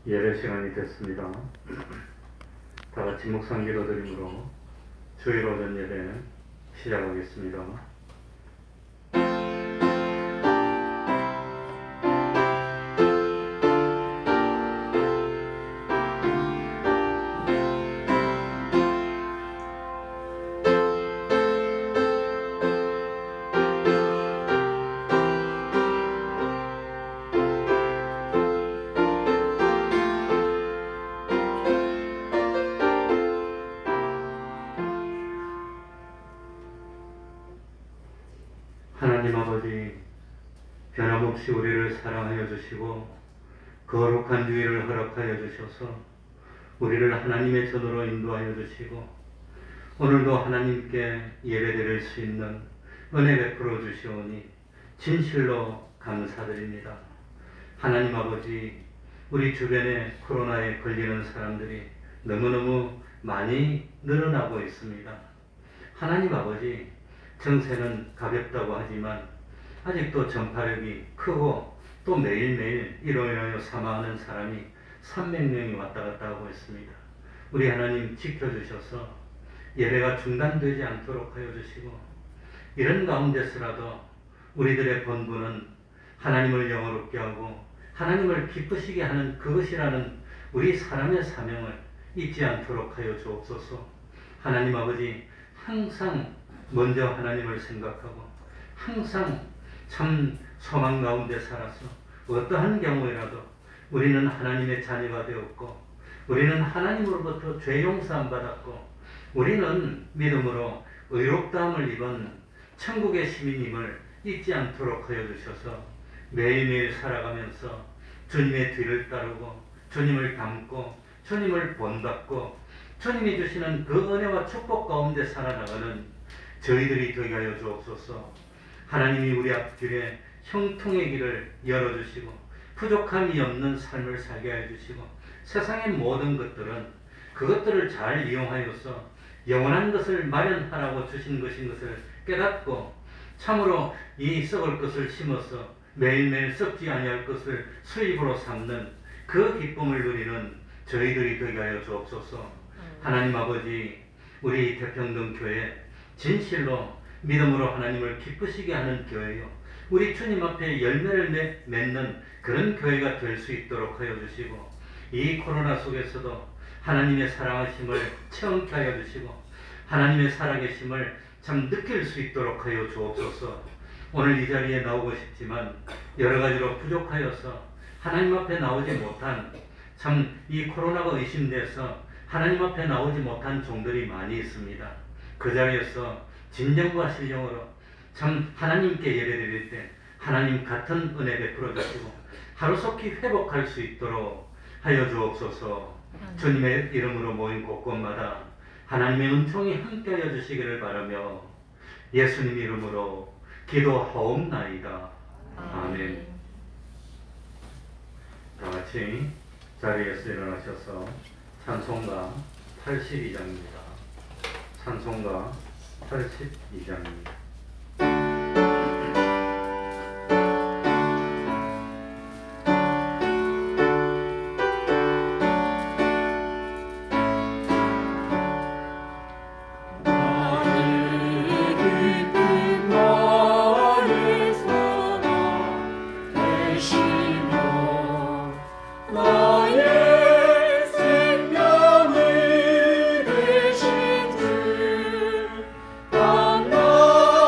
예배 시간이 됐습니다. 다 같이 묵상 기도드림으로 주일 오전 예배 시작하겠습니다. 하나님 아버지, 변함없이 우리를 사랑하여 주시고 거룩한 주일을 허락하여 주셔서 우리를 하나님의 전으로 인도하여 주시고 오늘도 하나님께 예배드릴 수 있는 은혜 베풀어 주시오니 진실로 감사드립니다. 하나님 아버지, 우리 주변에 코로나에 걸리는 사람들이 너무너무 많이 늘어나고 있습니다. 하나님 아버지, 정세는 가볍다고 하지만 아직도 전파력이 크고 또 매일매일 이로 인하여 사망하는 사람이 300명이 왔다 갔다 하고 있습니다. 우리 하나님 지켜주셔서 예배가 중단되지 않도록 하여 주시고 이런 가운데서라도 우리들의 본분은 하나님을 영화롭게 하고 하나님을 기쁘시게 하는 그것이라는 우리 사람의 사명을 잊지 않도록 하여 주옵소서. 하나님 아버지, 항상 먼저 하나님을 생각하고 항상 참 소망 가운데 살아서 어떠한 경우에라도 우리는 하나님의 자녀가 되었고 우리는 하나님으로부터 죄 용서함 받았고 우리는 믿음으로 의롭다함을 입은 천국의 시민임을 잊지 않도록 하여 주셔서 매일매일 살아가면서 주님의 뒤를 따르고 주님을 닮고 주님을 본받고 주님이 주시는 그 은혜와 축복 가운데 살아나가는 저희들이 되게 하여 주옵소서. 하나님이 우리 앞길에 형통의 길을 열어주시고 부족함이 없는 삶을 살게 하여 주시고 세상의 모든 것들은 그것들을 잘 이용하여서 영원한 것을 마련하라고 주신 것인 것을 깨닫고 참으로 이 썩을 것을 심어서 매일매일 썩지 아니할 것을 수입으로 삼는 그 기쁨을 누리는 저희들이 되게 하여 주옵소서. 하나님 아버지, 우리 태평동교회 진실로 믿음으로 하나님을 기쁘시게 하는 교회요, 우리 주님 앞에 열매를 맺는 그런 교회가 될 수 있도록 하여 주시고 이 코로나 속에서도 하나님의 사랑하심을 체험케 하여 주시고 하나님의 살아계심을 참 느낄 수 있도록 하여 주옵소서. 오늘 이 자리에 나오고 싶지만 여러 가지로 부족하여서 하나님 앞에 나오지 못한, 참 이 코로나가 의심돼서 하나님 앞에 나오지 못한 종들이 많이 있습니다. 그 자리에서 진정과 신령으로 참 하나님께 예배드릴 때 하나님 같은 은혜 베풀어 주시고 하루속히 회복할 수 있도록 하여 주옵소서. 주님의 이름으로 모인 곳곳마다 하나님의 은총이 함께하여 주시기를 바라며 예수님 이름으로 기도하옵나이다. 아멘. 다 같이 자리에서 일어나셔서 찬송가 82장입니다. 찬송가 82장입니다. 나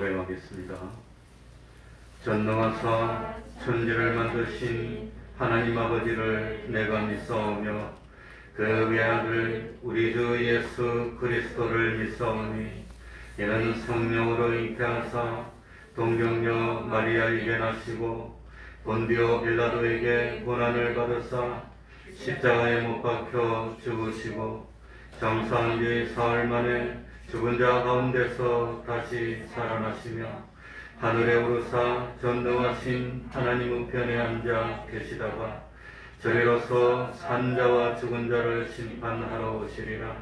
고백하겠습니다. 전능하사 천지를 만드신 하나님 아버지를 내가 믿사오며 그 외아들 우리 주 예수 그리스도를 믿사오니 이는 성령으로 잉태하사 동정녀 마리아에게 나시고 본디오 빌라도에게 고난을 받으사 십자가에 못 박혀 죽으시고 장사한 뒤 사흘 만에 죽은 자 가운데서 다시 살아나시며 하늘에 오르사 전능하신 하나님 우편에 앉아 계시다가 저리로서 산자와 죽은 자를 심판하러 오시리라.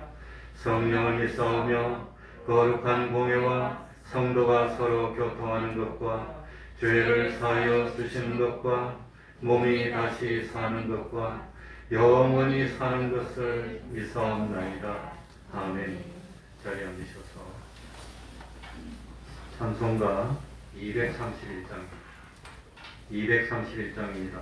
성령을 믿사오며 거룩한 공예와 성도가 서로 교통하는 것과 죄를 사하여 주시는 것과 몸이 다시 사는 것과 영원히 사는 것을 믿사옵나이다. 아멘. 자리에 앉으셔서 찬송가 231장입니다.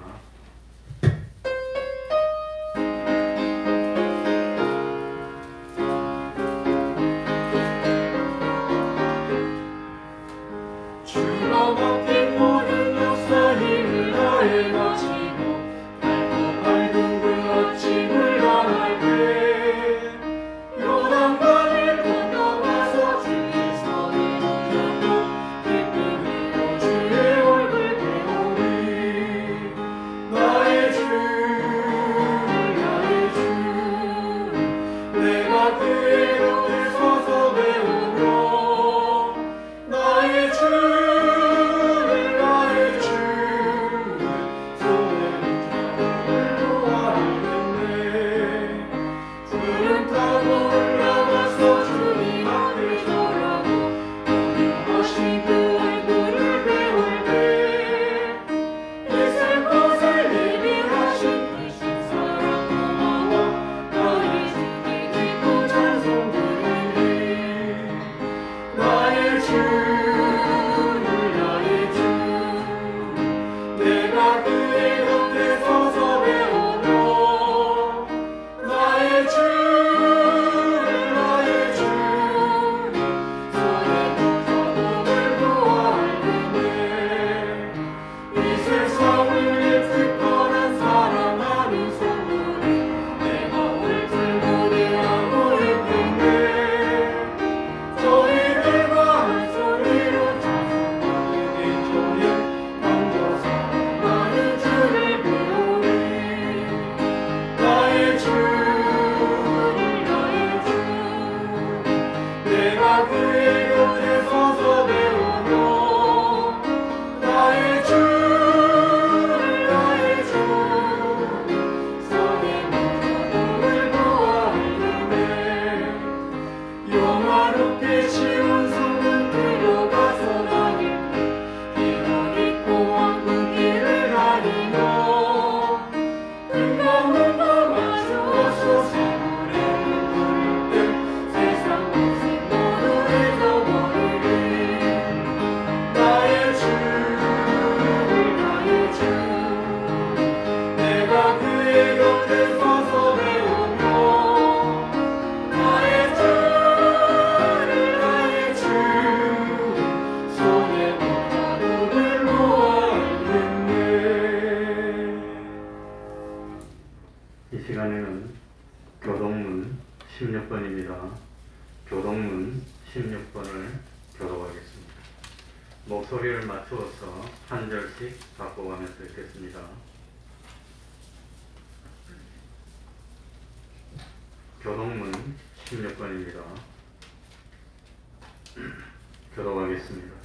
이 시간에는 교동문 16번입니다. 교동문 16번을 교독하겠습니다. 목소리를 맞추어서 한 절씩 바꿔가면서 읽겠습니다. 교동문 16번입니다. 교독하겠습니다.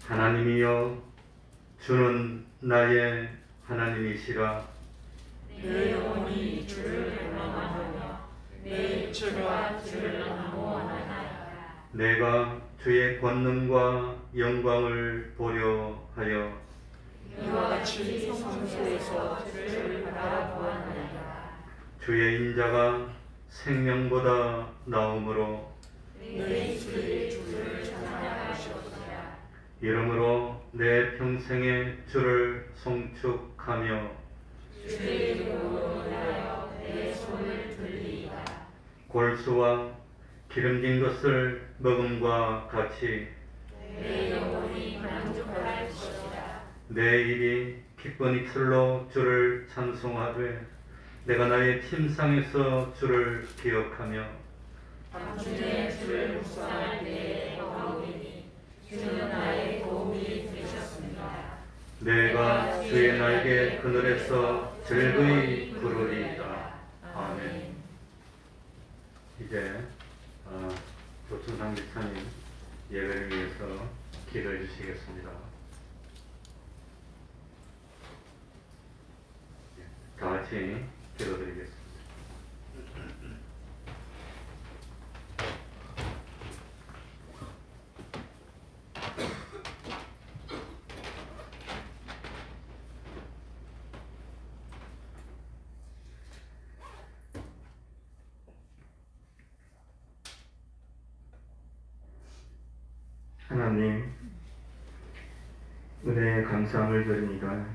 하나님이여, 주는 나의 하나님이시라. 내 영혼이 주를 갈망하며 내 육체가 주를 안모하나이다. 내가 주의 권능과 영광을 보려 하여 이와 같이 성소에서 주를 바라보았나이다. 주의 인자가 생명보다 나음으로 내 입술이 주를 찬양하시옵소서. 이러므로 내 평생에 주를 송축하며 주의 이름으로 인하여 내 손을 들리이다. 골수와 기름진 것을 먹음과 같이 내 영혼이 만족할 것이라. 내 입이 기쁜 입술로 주를 찬송하되 내가 나의 침상에서 주를 기억하며 밤중에 주를 묵상할 때에 영원이니 주는 나의 도움이 되셨습니다. 내가 주의 날개 그늘에서 즐거이 부르리이다. 아멘. 이제 조춘상 집사님 예배를 위해서 기도해 주시겠습니다. 다 같이 기도드리겠습니다. 하나님, 은혜에 감사함을 드립니다.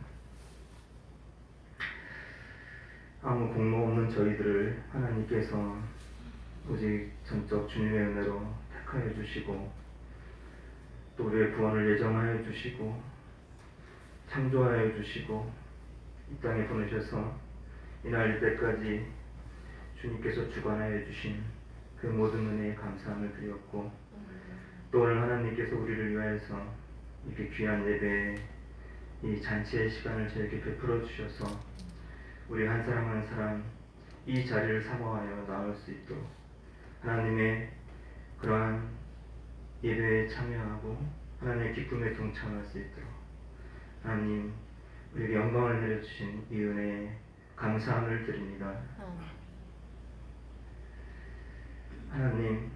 아무 공로 없는 저희들을 하나님께서 오직 전적 주님의 은혜로 택하여 주시고 또 우리의 구원을 예정하여 주시고 창조하여 주시고 이 땅에 보내셔서 이날 때까지 주님께서 주관하여 주신 그 모든 은혜에 감사함을 드렸고 또 오늘 하나님께서 우리를 위하여서 이렇게 귀한 예배에 이 잔치의 시간을 저에게 베풀어 주셔서 우리 한 사람 한 사람 이 자리를 사모하여 나올 수 있도록 하나님의 그러한 예배에 참여하고 하나님의 기쁨에 동참할 수 있도록 하나님 우리에게 영광을 내려주신 이 은혜에 감사함을 드립니다. 하나님,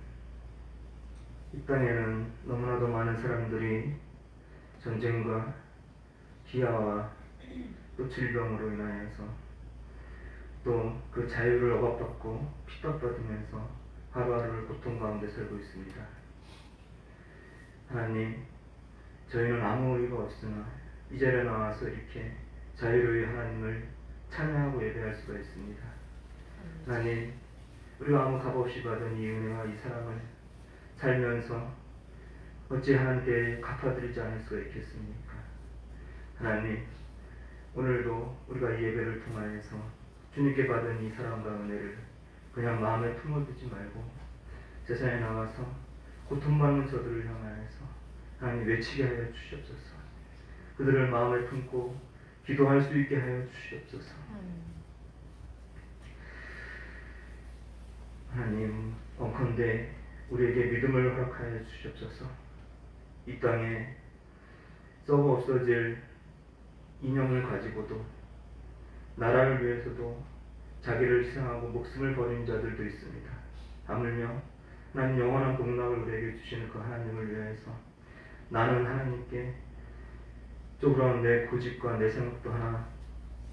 이 땅에는 너무나도 많은 사람들이 전쟁과 기아와 또 질병으로 인하여서 또 그 자유를 억압받고 핍박받으면서 하루하루를 고통 가운데 살고 있습니다. 하나님, 저희는 아무 의의가 없으나 이 자리에 나와서 이렇게 자유로이 하나님을 찬양하고 예배할 수가 있습니다. 하나님, 우리가 아무 값없이 받은 이 은혜와 이 사랑을 살면서 어찌 하나님께 갚아드리지 않을 수가 있겠습니까? 하나님, 오늘도 우리가 이 예배를 통하여서 주님께 받은 이 사랑과 은혜를 그냥 마음에 품어두지 말고 세상에 나와서 고통받는 저들을 향하여서 하나님 외치게 하여 주시옵소서. 그들을 마음에 품고 기도할 수 있게 하여 주시옵소서. 하나님, 원컨대 우리에게 믿음을 허락하여 주시옵소서. 이 땅에 썩어 없어질 이념을 가지고도 나라를 위해서도 자기를 희생하고 목숨을 버린 자들도 있습니다. 하물며 하나님 영원한 복락을 우리에게 주시는 그 하나님을 위해서 나는 하나님께 쪼그라운 내 고집과 내 생각도 하나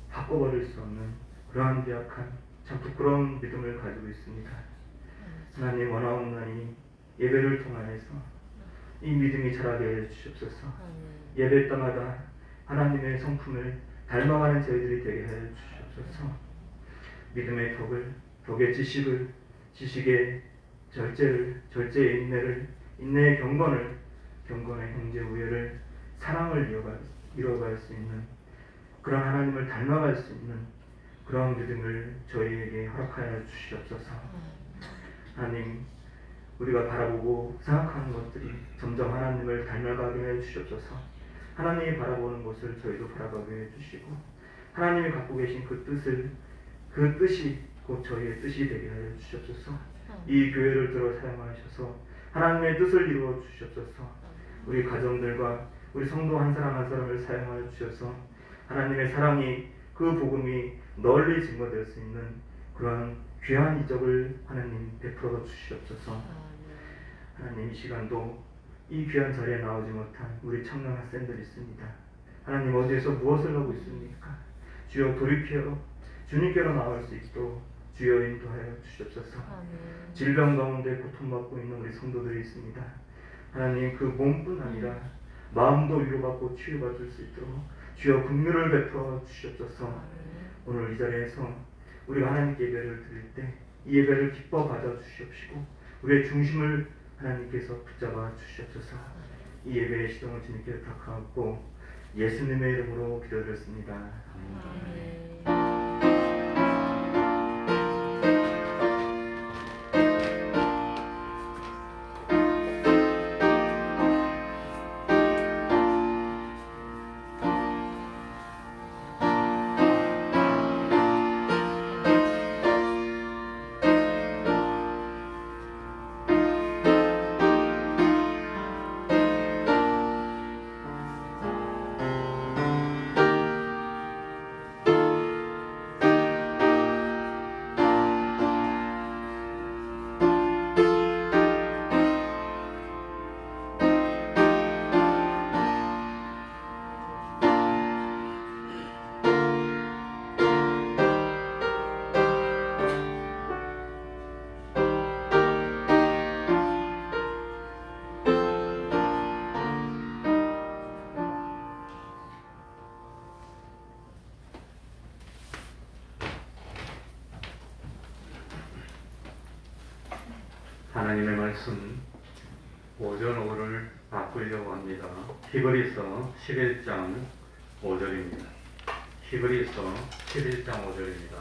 바꿔버릴 수 없는 그러한 비약한 참 부끄러운 믿음을 가지고 있습니다. 하나님, 원하옵나니 예배를 통하여서 이 믿음이 자라게 해 주시옵소서. 예배 때마다 하나님의 성품을 닮아가는 저희들이 되게 해 주시옵소서. 믿음의 덕의 지식을, 지식의 절제를, 절제의 인내를, 인내의 경건을, 경건의 형제 우애를, 사랑을 이뤄갈 수 있는 그런 하나님을 닮아갈 수 있는 그런 믿음을 저희에게 허락하여 주시옵소서. 하나님, 우리가 바라보고 생각하는 것들이 점점 하나님을 닮아가게 해 주시옵소서. 하나님이 바라보는 곳을 저희도 바라보게 해 주시고 하나님이 갖고 계신 그 뜻이 곧 저희의 뜻이 되게 하여 주시옵소서. 이 교회를 들어 사용하셔서 하나님의 뜻을 이루어 주시옵소서. 우리 가정들과 우리 성도 한 사람 한 사람을 사용하여 주셔서 하나님의 사랑이 그 복음이 널리 증거될 수 있는 그러한 귀한 이적을 하나님 베풀어 주시옵소서. 하나님, 이 시간도 이 귀한 자리에 나오지 못한 우리 청년 학생들이 있습니다. 하나님, 어디에서 무엇을 하고 있습니까? 주여 돌이켜 주님께로 나올 수 있도록 주여 인도하여 주시옵소서. 질병 가운데 고통받고 있는 우리 성도들이 있습니다. 하나님, 그 몸뿐 아니라 마음도 위로받고 치유받을 수 있도록 주여 긍휼을 베풀어 주시옵소서. 오늘 이 자리에서 우리가 하나님께 예배를 드릴 때 이 예배를 기뻐 받아 주시옵시고 우리의 중심을 하나님께서 붙잡아 주시옵소서. 이 예배의 시동을 주님께 부탁하고 예수님의 이름으로 기도드렸습니다. 하나님의 말씀 오전 오를 바꾸려고 합니다. 히브리서 11장 5절입니다. 히브리서 11장 5절입니다.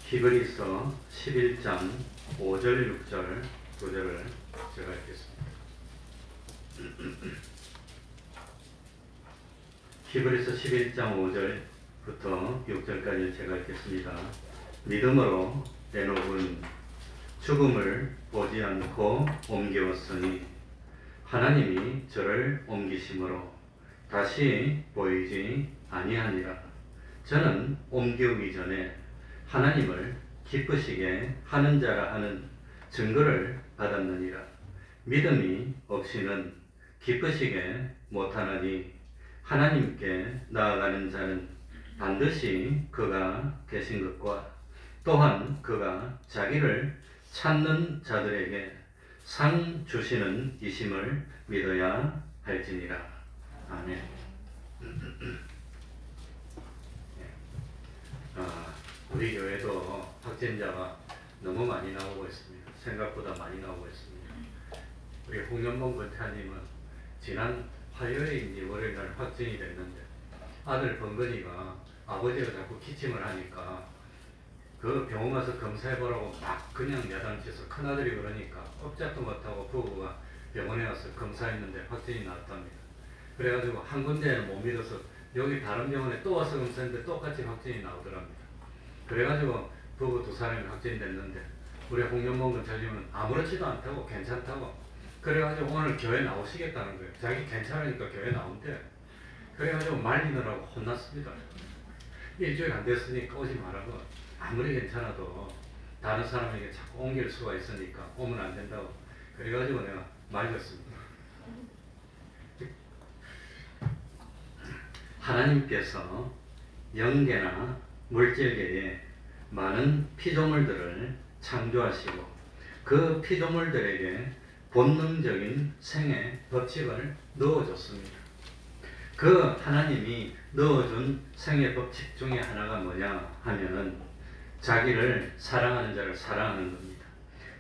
히브리서 11장 5절 6절 9절을 제가 읽겠습니다. 히브리서 11장 5절부터 6절까지 제가 읽겠습니다. 믿음으로 에녹은 죽음을 보지 않고 옮겨왔으니 하나님이 저를 옮기심으로 다시 보이지 아니하니라. 저는 옮기우기 전에 하나님을 기쁘시게 하는 자라 하는 증거를 받았느니라. 믿음이 없이는 기쁘시게 못하나니 하나님께 나아가는 자는 반드시 그가 계신 것과 또한 그가 자기를 찾는 자들에게 상 주시는 이심을 믿어야 할지니라. 아멘. 우리 교회도 확진자가 너무 많이 나오고 있습니다. 생각보다 많이 나오고 있습니다. 우리 홍연봉 권태님은 지난 화요일인지 월요일 날 확진이 됐는데 아들 번건이가 아버지가 자꾸 기침을 하니까 그 병원 가서 검사해보라고 막 그냥 야단쳐서 큰아들이 그러니까 꼼짝도 못하고 부부가 병원에 가서 검사했는데 확진이 나왔답니다. 그래가지고 한 군데는 못 믿어서 여기 다른 병원에 또 와서 검사했는데 똑같이 확진이 나오더랍니다. 그래가지고 부부 두 사람이 확진됐는데 우리 홍연봉 권태님은 아무렇지도 않다고 괜찮다고 그래가지고 오늘 교회 나오시겠다는 거예요. 자기 괜찮으니까 교회 나온대. 그래가지고 말리느라고 혼났습니다. 일주일 안 됐으니까 오지 말라고. 아무리 괜찮아도 다른 사람에게 자꾸 옮길 수가 있으니까 오면 안 된다고. 그래가지고 내가 말렸습니다. 하나님께서 영계나 물질계에 많은 피조물들을 창조하시고 그 피조물들에게 본능적인 생애 법칙을 넣어줬습니다. 그 하나님이 넣어준 생애 법칙 중에 하나가 뭐냐 하면은 자기를 사랑하는 자를 사랑하는 겁니다.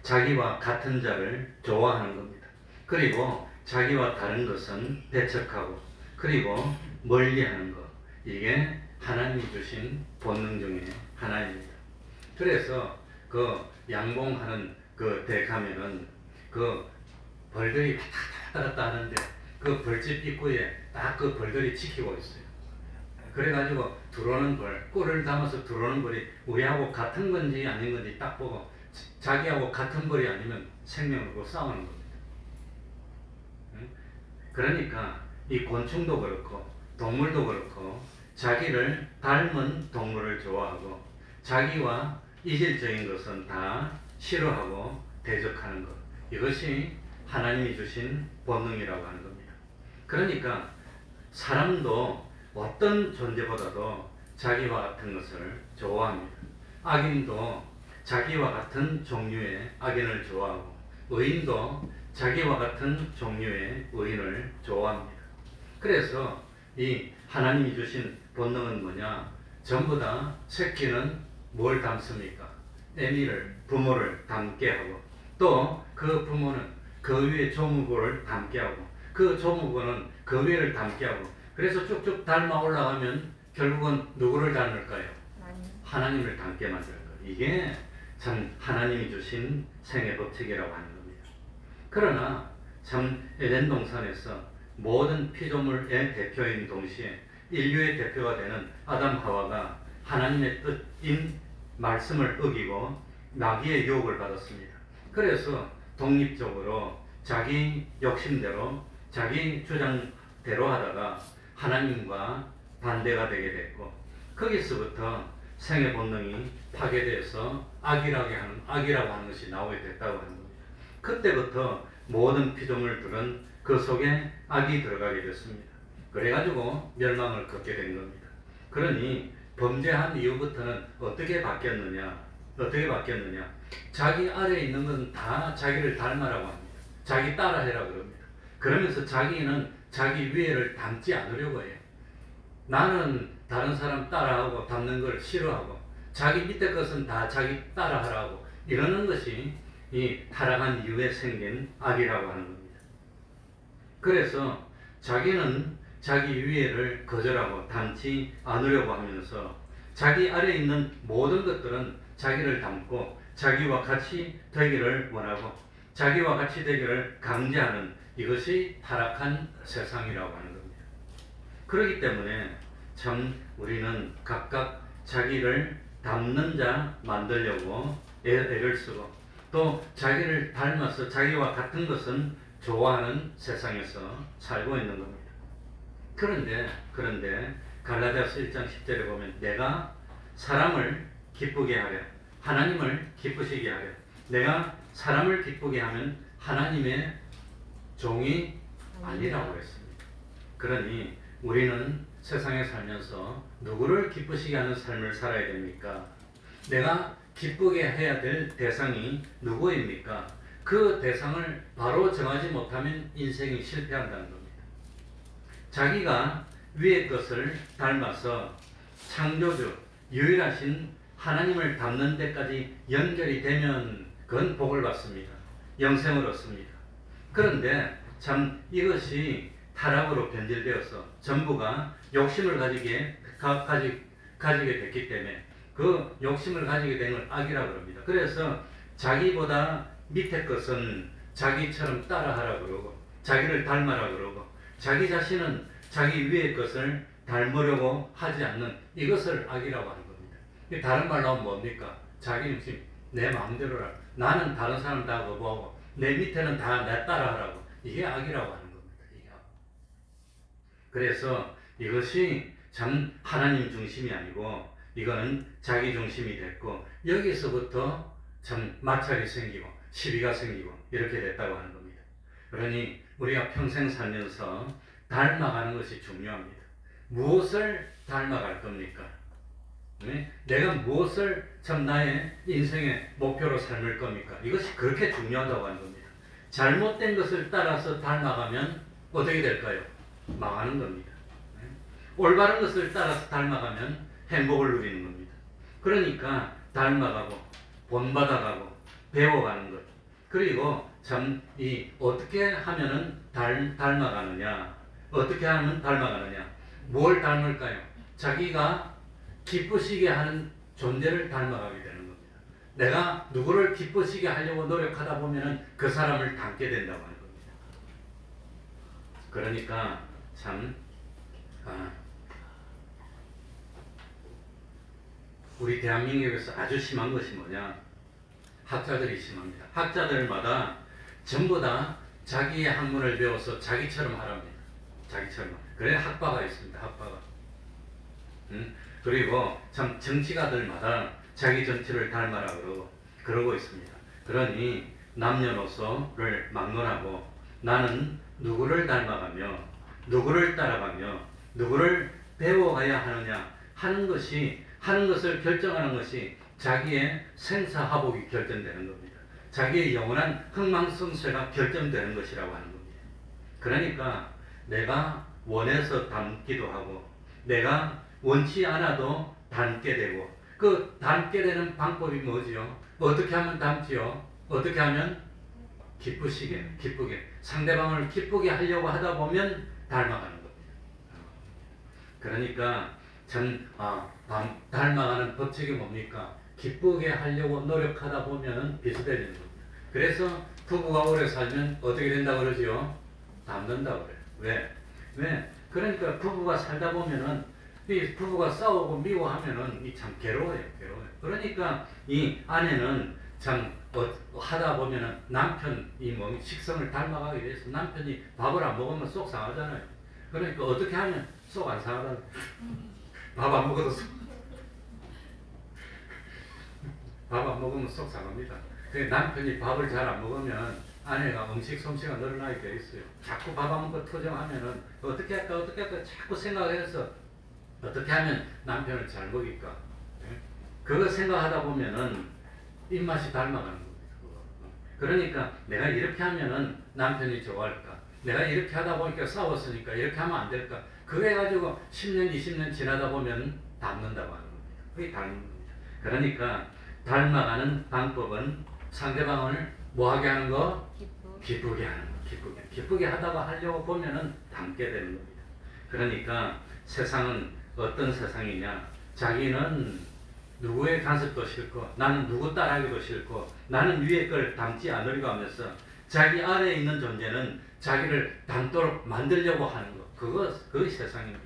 자기와 같은 자를 좋아하는 겁니다. 그리고 자기와 다른 것은 배척하고 그리고 멀리하는 것. 이게 하나님이 주신 본능 중에 하나입니다. 그래서 그 양봉하는 그 댁 가면은 그 벌들이 왔다 갔다 하는데 그 벌집 입구에 딱 그 벌들이 지키고 있어요. 그래가지고 들어오는 벌, 꿀을 담아서 들어오는 벌이 우리하고 같은 건지 아닌 건지 딱 보고 자기하고 같은 벌이 아니면 생명으로 싸우는 겁니다. 그러니까 이 곤충도 그렇고 동물도 그렇고 자기를 닮은 동물을 좋아하고 자기와 이질적인 것은 다 싫어하고 대적하는 것. 이것이 하나님이 주신 본능이라고 하는 겁니다. 그러니까 사람도 어떤 존재보다도 자기와 같은 것을 좋아합니다. 악인도 자기와 같은 종류의 악인을 좋아하고 의인도 자기와 같은 종류의 의인을 좋아합니다. 그래서 이 하나님이 주신 본능은 뭐냐? 전부 다 새끼는 뭘 닮습니까? 애미를, 부모를 닮게 하고, 또 그 부모는 그 위에 조무고를 닮게 하고, 그 조무고는 그 위를 닮게 하고, 그래서 쭉쭉 닮아 올라가면 결국은 누구를 닮을까요? 하나님을 닮게 만드는 거예요. 이게 참 하나님이 주신 생애 법칙이라고 하는 겁니다. 그러나 참 에덴 동산에서 모든 피조물의 대표인 동시에 인류의 대표가 되는 아담 하와가 하나님의 뜻인 말씀을 어기고 마귀의 유혹을 받았습니다. 그래서 독립적으로 자기 욕심대로 자기 주장대로 하다가 하나님과 반대가 되게 됐고, 거기서부터 생의 본능이 파괴되어서 악이라고 하는 것이 나오게 됐다고 하는 겁니다. 그때부터 모든 피조물들은 그 속에 악이 들어가게 됐습니다. 그래가지고 멸망을 겪게 된 겁니다. 그러니 범죄한 이후부터는 어떻게 바뀌었느냐? 자기 아래에 있는 건 다 자기를 닮아라고 합니다. 자기 따라해라 그럽니다. 그러면서 자기는 자기 위에를 닮지 않으려고 해요. 나는 다른 사람 따라하고 닮는 걸 싫어하고, 자기 밑에 것은 다 자기 따라하라고 이러는 것이 이 타락한 이후에 생긴 악이라고 하는 겁니다. 그래서 자기는 자기 위에를 거절하고 닮지 않으려고 하면서 자기 아래에 있는 모든 것들은 자기를 닮고 자기와 같이 되기를 원하고 자기와 같이 되기를 강제하는, 이것이 타락한 세상이라고 하는 겁니다. 그렇기 때문에 참 우리는 각각 자기를 닮는 자 만들려고 애를 쓰고, 또 자기를 닮아서 자기와 같은 것은 좋아하는 세상에서 살고 있는 겁니다. 그런데 갈라디아서 1장 10절에 보면 내가 사람을 기쁘게 하려, 하나님을 기쁘시게 하려, 내가 사람을 기쁘게 하면 하나님의 종이 아니라고 했습니다. 그러니 우리는 세상에 살면서 누구를 기쁘시게 하는 삶을 살아야 됩니까? 내가 기쁘게 해야 될 대상이 누구입니까? 그 대상을 바로 정하지 못하면 인생이 실패한다는 겁니다. 자기가 위의 것을 닮아서 창조주, 유일하신 하나님을 닮는 데까지 연결이 되면 그건 복을 받습니다. 영생을 얻습니다. 그런데 참 이것이 타락으로 변질되어서 전부가 욕심을 가지게 됐기 때문에 그 욕심을 가지게 된 걸 악이라고 합니다. 그래서 자기보다 밑에 것은 자기처럼 따라하라 그러고 자기를 닮아라 그러고 자기 자신은 자기 위의 것을 닮으려고 하지 않는, 이것을 악이라고 하는 겁니다. 다른 말로 하면 뭡니까? 자기 중심, 내 마음대로라. 나는 다른 사람 다 거부하고 내 밑에는 다 내 따라하라고. 이게 악이라고 하는 겁니다. 이게 악. 그래서 이것이 참 하나님 중심이 아니고 이거는 자기 중심이 됐고, 여기서부터 참 마찰이 생기고 시비가 생기고 이렇게 됐다고 하는 겁니다. 그러니 우리가 평생 살면서 닮아가는 것이 중요합니다. 무엇을 닮아갈 겁니까? 네? 내가 무엇을 참 나의 인생의 목표로 삼을 겁니까? 이것이 그렇게 중요하다고 하는 겁니다. 잘못된 것을 따라서 닮아가면 어떻게 될까요? 망하는 겁니다. 네? 올바른 것을 따라서 닮아가면 행복을 누리는 겁니다. 그러니까 닮아가고 본받아가고 배워가는 것, 그리고 참 이 어떻게 하면은 닮아가느냐, 어떻게 하면 닮아가느냐, 뭘 닮을까요? 자기가 기쁘시게 하는 존재를 닮아가게 되는 겁니다. 내가 누구를 기쁘시게 하려고 노력하다 보면은 그 사람을 닮게 된다고 하는 겁니다. 그러니까 참 우리 대한민국에서 아주 심한 것이 뭐냐? 학자들이 심합니다. 학자들마다 전부 다 자기의 학문을 배워서 자기처럼 하랍니다. 자기처럼. 그래 학파가 있습니다. 학파가. 그리고 참 정치가들마다 자기 정치를 닮아라 그러고 있습니다. 그러니 남녀노소를 막론하고 나는 누구를 닮아가며 누구를 따라가며 누구를 배워가야 하느냐 하는 것을 결정하는 것이 자기의 생사화복이 결정되는 겁니다. 자기의 영원한 흥망성쇠가 결정되는 것이라고 하는 겁니다. 그러니까 내가 원해서 닮기도 하고 내가 원치 않아도 닮게 되고 그 닮게 되는 방법이 뭐지요? 어떻게 하면 닮지요? 어떻게 하면 기쁘게 상대방을 기쁘게 하려고 하다 보면 닮아가는 겁니다. 그러니까 닮아가는 법칙이 뭡니까? 기쁘게 하려고 노력하다 보면 비슷해지는 겁니다. 그래서 부부가 오래 살면 어떻게 된다고 그러지요? 닮는다고 그래요. 왜? 그러니까 부부가 살다 보면은 이 부부가 싸우고 미워하면은 이 참 괴로워요. 그러니까 이 아내는 참 하다 보면은 남편 이 식성을 닮아가기 위해서 남편이 밥을 안 먹으면 속 상하잖아요. 그러니까 어떻게 하면 속 안 상하다? 밥 안 먹어도 밥 안 먹으면 속 상합니다. 남편이 밥을 잘 안 먹으면 아내가 음식 솜씨가 늘어나게 돼 있어요. 자꾸 밥 안 먹고 투정하면은 어떻게 할까 자꾸 생각해서 어떻게 하면 남편을 잘 먹일까? 그거 생각하다 보면은 입맛이 닮아가는 겁니다. 그러니까 내가 이렇게 하면은 남편이 좋아할까? 내가 이렇게 하다 보니까 싸웠으니까 이렇게 하면 안 될까? 그래 가지고 10년, 20년 지나다 보면 닮는다고 하는 겁니다. 그게 닮는 겁니다. 그러니까 닮아가는 방법은 상대방을 뭐하게 하는 거? 기쁘게 하는 거. 기쁘게 하다가 하려고 보면은 닮게 되는 겁니다. 그러니까 세상은 어떤 세상이냐? 자기는 누구의 간섭도 싫고 나는 누구 따라하기도 싫고 나는 위에 걸 닮지 않으려고 하면서 자기 아래에 있는 존재는 자기를 닮도록 만들려고 하는 것. 그것이 세상입니다.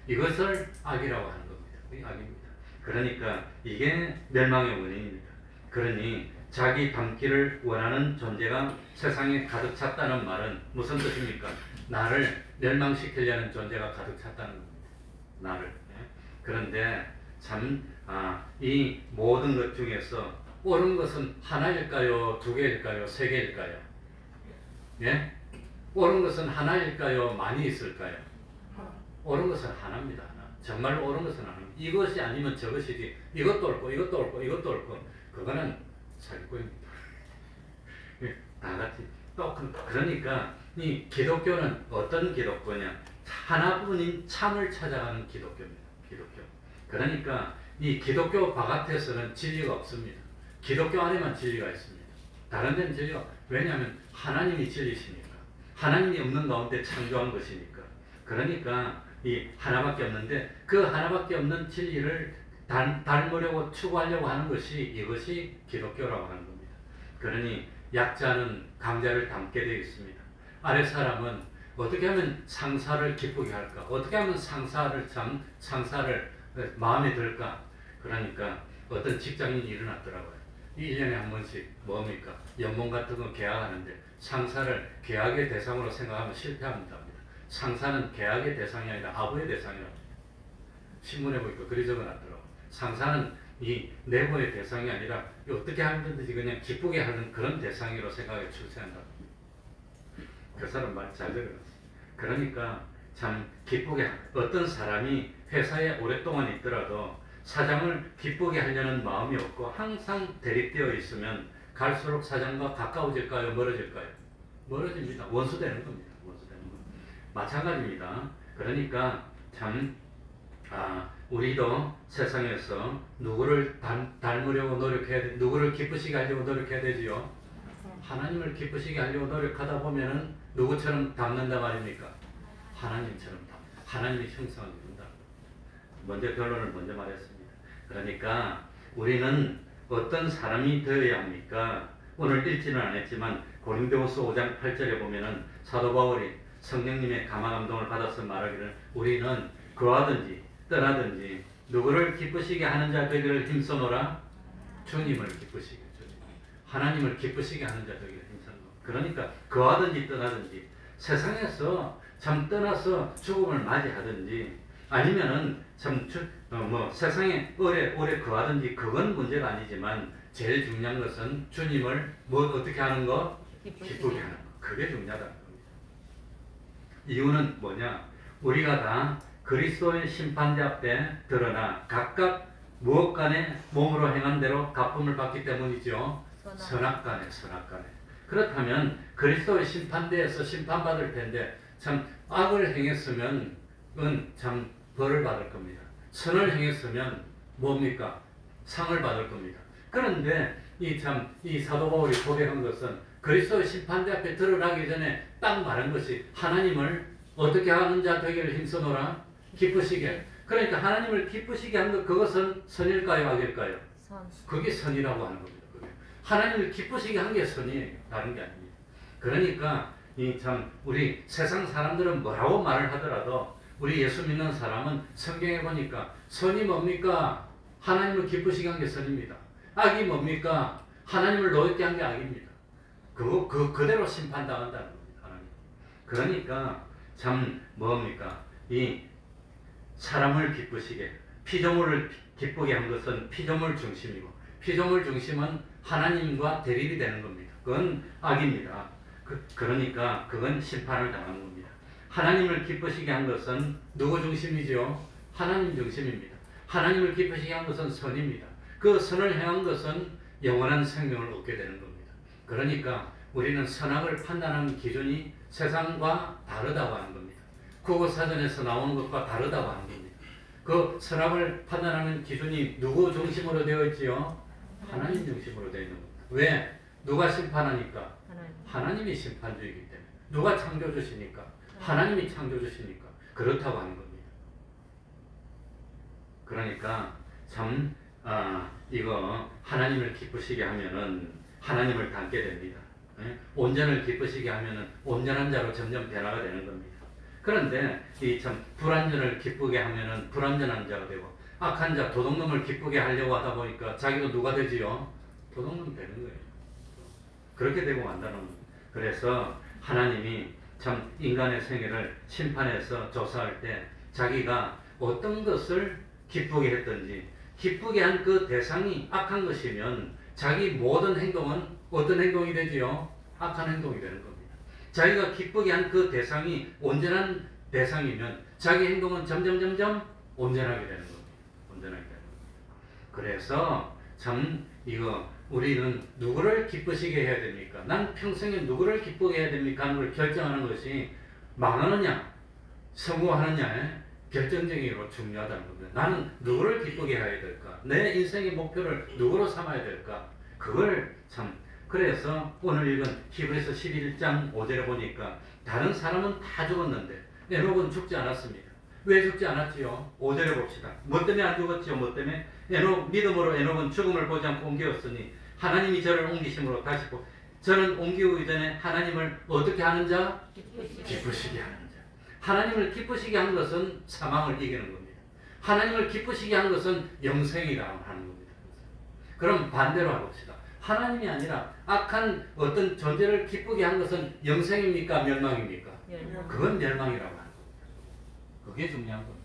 이것을 악이라고 하는 겁니다. 그게 악입니다. 그러니까 이게 멸망의 원인입니다. 그러니 자기 닮기를 원하는 존재가 세상에 가득 찼다는 말은 무슨 뜻입니까? 나를 멸망시키려는 존재가 가득 찼다는 겁니다. 나를. 그런데 참 이 모든 것 중에서 옳은 것은 하나일까요? 두 개일까요? 세 개일까요? 예? 옳은 것은 하나일까요? 많이 있을까요? 옳은 것은 하나입니다. 하나. 정말 옳은 것은 하나입니다. 이것이 아니면 저것이지. 이것도 옳고 이것도 옳고 이것도 옳고 그거는 사기꾼입니다. 다 같이 그러니까 이 기독교는 어떤 기독교냐? 하나뿐인 참을 찾아가는 기독교입니다. 기독교. 그러니까 이 기독교 바깥에서는 진리가 없습니다. 기독교 안에만 진리가 있습니다. 다른 데는 진리가 왜냐하면 하나님이 진리시니까. 하나님이 없는 가운데 창조한 것이니까. 그러니까 이 하나밖에 없는데 그 하나밖에 없는 진리를 닮으려고 추구하려고 하는 것이 이것이 기독교라고 하는 겁니다. 그러니 약자는 강자를 닮게 되어 있습니다. 아래 사람은 어떻게 하면 상사를 기쁘게 할까? 어떻게 하면 상사를 마음에 들까? 그러니까 어떤 직장인이 일어났더라고요. 1년에 한 번씩 뭡니까? 연봉 같은 거 계약하는데 상사를 계약의 대상으로 생각하면 실패합니다. 상사는 계약의 대상이 아니라 아부의 대상이라고 신문에 보니까 그리 적어놨더라고요. 상사는 이 내부의 대상이 아니라 어떻게 하든지 그냥 기쁘게 하는 그런 대상으로 생각해 출세한다. 그 사람 말 잘 적어놨어요. 그러니까 참 기쁘게 어떤 사람이 회사에 오랫동안 있더라도 사장을 기쁘게 하려는 마음이 없고 항상 대립되어 있으면 갈수록 사장과 가까워질까요? 멀어질까요? 멀어집니다. 원수되는 겁니다. 마찬가지입니다. 그러니까 참 우리도 세상에서 누구를 닮으려고 노력해야 돼, 누구를 기쁘시게 하려고 노력해야 되지요. 하나님을 기쁘시게 하려고 노력하다 보면은 누구처럼 닮는다 말입니까? 하나님처럼 하나님의 형상을 이룬다. 먼저 결론을 먼저 말했습니다. 그러니까 우리는 어떤 사람이 되어야 합니까? 오늘 읽지는 않았지만 고린도후서 5장 8절에 보면은 사도 바울이 성령님의 감화 감동을 받아서 말하기를 우리는 거하든지 떠나든지 누구를 기쁘시게 하는 자 되기를 힘써노라. 주님을 기쁘시게 하나님을 기쁘시게 하는 자 되기를 힘써노라. 그러니까 거하든지 떠나든지 세상에서 참 떠나서 죽음을 맞이하든지 아니면은 참 세상에 오래 거하든지 그건 문제가 아니지만 제일 중요한 것은 주님을 어떻게 하는 거? 기쁘게 하는 거. 그게 중요하다는 겁니다. 이유는 뭐냐? 우리가 다 그리스도의 심판대 앞에 드러나 각각 무엇간에 몸으로 행한 대로 갚음을 받기 때문이죠. 선악간에. 그렇다면 그리스도의 심판대에서 심판받을 텐데 참 악을 행했으면 참 벌을 받을 겁니다. 선을 행했으면 뭡니까? 상을 받을 겁니다. 그런데 이 사도 바울이 고백한 것은 그리스도의 심판대 앞에 드러나기 전에 딱 말한 것이 하나님을 어떻게 하는 자 되기를 힘써노라 기쁘시게. 그러니까 하나님을 기쁘시게 한 것, 그것은 선일까요, 악일까요? 그게 선이라고 하는 겁니다. 그게. 하나님을 기쁘시게 한 게 선이에요. 다른 게 아닙니다. 그러니까 우리 세상 사람들은 뭐라고 말을 하더라도 우리 예수 믿는 사람은 성경에 보니까 선이 뭡니까? 하나님을 기쁘시게 한 게 선입니다. 악이 뭡니까? 하나님을 노엽게 한 게 악입니다. 그대로 심판당한다는 겁니다. 하나님. 그러니까 참 뭡니까? 이 사람을 기쁘시게, 피조물을 기쁘게 한 것은 피조물 중심이고, 피조물 중심은 하나님과 대립이 되는 겁니다. 그건 악입니다. 그러니까 그건 심판을 당하는 겁니다. 하나님을 기쁘시게 한 것은 누구 중심이죠? 하나님 중심입니다. 하나님을 기쁘시게 한 것은 선입니다. 그 선을 행한 것은 영원한 생명을 얻게 되는 겁니다. 그러니까 우리는 선악을 판단하는 기준이 세상과 다르다고 하는 겁니다. 국어사전에서 나오는 것과 다르다고 하는 겁니다. 그 선악을 판단하는 기준이 누구 중심으로 되어 있지요? 하나님 중심으로 되어 있는 겁니다. 왜? 누가 심판하니까? 하나님이 심판주이기 때문에. 누가 창조주시니까? 하나님이 창조주시니까. 그렇다고 하는 겁니다. 그러니까 참 이거 하나님을 기쁘시게 하면은 하나님을 닮게 됩니다. 온전을 기쁘시게 하면은 온전한 자로 점점 변화가 되는 겁니다. 그런데 이 참 불완전을 기쁘게 하면은 불완전한 자가 되고, 악한 자 도둑놈을 기쁘게 하려고 하다 보니까 자기도 누가 되지요? 도둑놈 되는 거예요. 그렇게 되고 만다는 겁니다. 그래서 하나님이 참 인간의 생애를 심판해서 조사할 때 자기가 어떤 것을 기쁘게 했든지, 기쁘게 한 그 대상이 악한 것이면 자기 모든 행동은 어떤 행동이 되지요? 악한 행동이 되는 겁니다. 자기가 기쁘게 한 그 대상이 온전한 대상이면 자기 행동은 점점 온전하게 되는 겁니다. 온전하게 되는 겁니다. 그래서 참 이거 우리는 누구를 기쁘시게 해야 됩니까? 난 평생에 누구를 기쁘게 해야 됩니까? 하는 걸 결정하는 것이 망하느냐 성공하느냐에 결정적으로 중요하다는 겁니다. 나는 누구를 기쁘게 해야 될까? 내 인생의 목표를 누구로 삼아야 될까? 그걸 참, 그래서 오늘 읽은 히브리서 11장 5절에 보니까 다른 사람은 다 죽었는데 에녹은 죽지 않았습니다. 왜 죽지 않았지요? 5절에 봅시다. 뭐 때문에 안 죽었지요? 뭐 때문에? 믿음으로 에녹은 죽음을 보지 않고 옮겼으니 하나님이 저를 옮기심으로 다시 저는 옮기기 전에 하나님을 어떻게 하는 자? 기쁘시게 하는 자. 하나님을 기쁘시게 한 것은 사망을 이기는 겁니다. 하나님을 기쁘시게 한 것은 영생이라고 하는 겁니다. 그럼 반대로 해봅시다. 하나님이 아니라 악한 어떤 존재를 기쁘게 한 것은 영생입니까? 멸망입니까? 그건 멸망이라고 하는 겁니다. 그게 중요한 겁니다.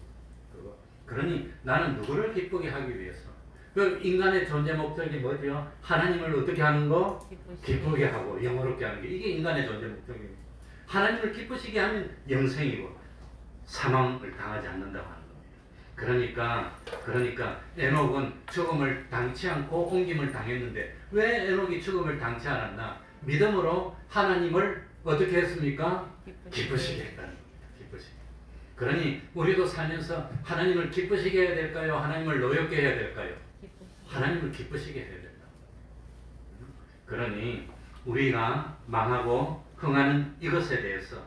그러니 나는 누구를 기쁘게 하기 위해서, 그 인간의 존재 목적이 뭐죠? 하나님을 어떻게 하는 거? 기쁘게 하고 영화롭게 하는 게, 이게 인간의 존재 목적입니다. 하나님을 기쁘시게 하면 영생이고 사망을 당하지 않는다고 하는 겁니다. 그러니까 에녹은 죽음을 당치 않고 옮김을 당했는데, 왜 에녹이 죽음을 당치 않았나? 믿음으로 하나님을 어떻게 했습니까? 기쁘시게 했다는 겁니다. 기쁘시게. 그러니 우리도 살면서 하나님을 기쁘시게 해야 될까요? 하나님을 노엽게 해야 될까요? 하나님을 기쁘시게 해야 된다. 그러니 우리가 망하고 흥하는 이것에 대해서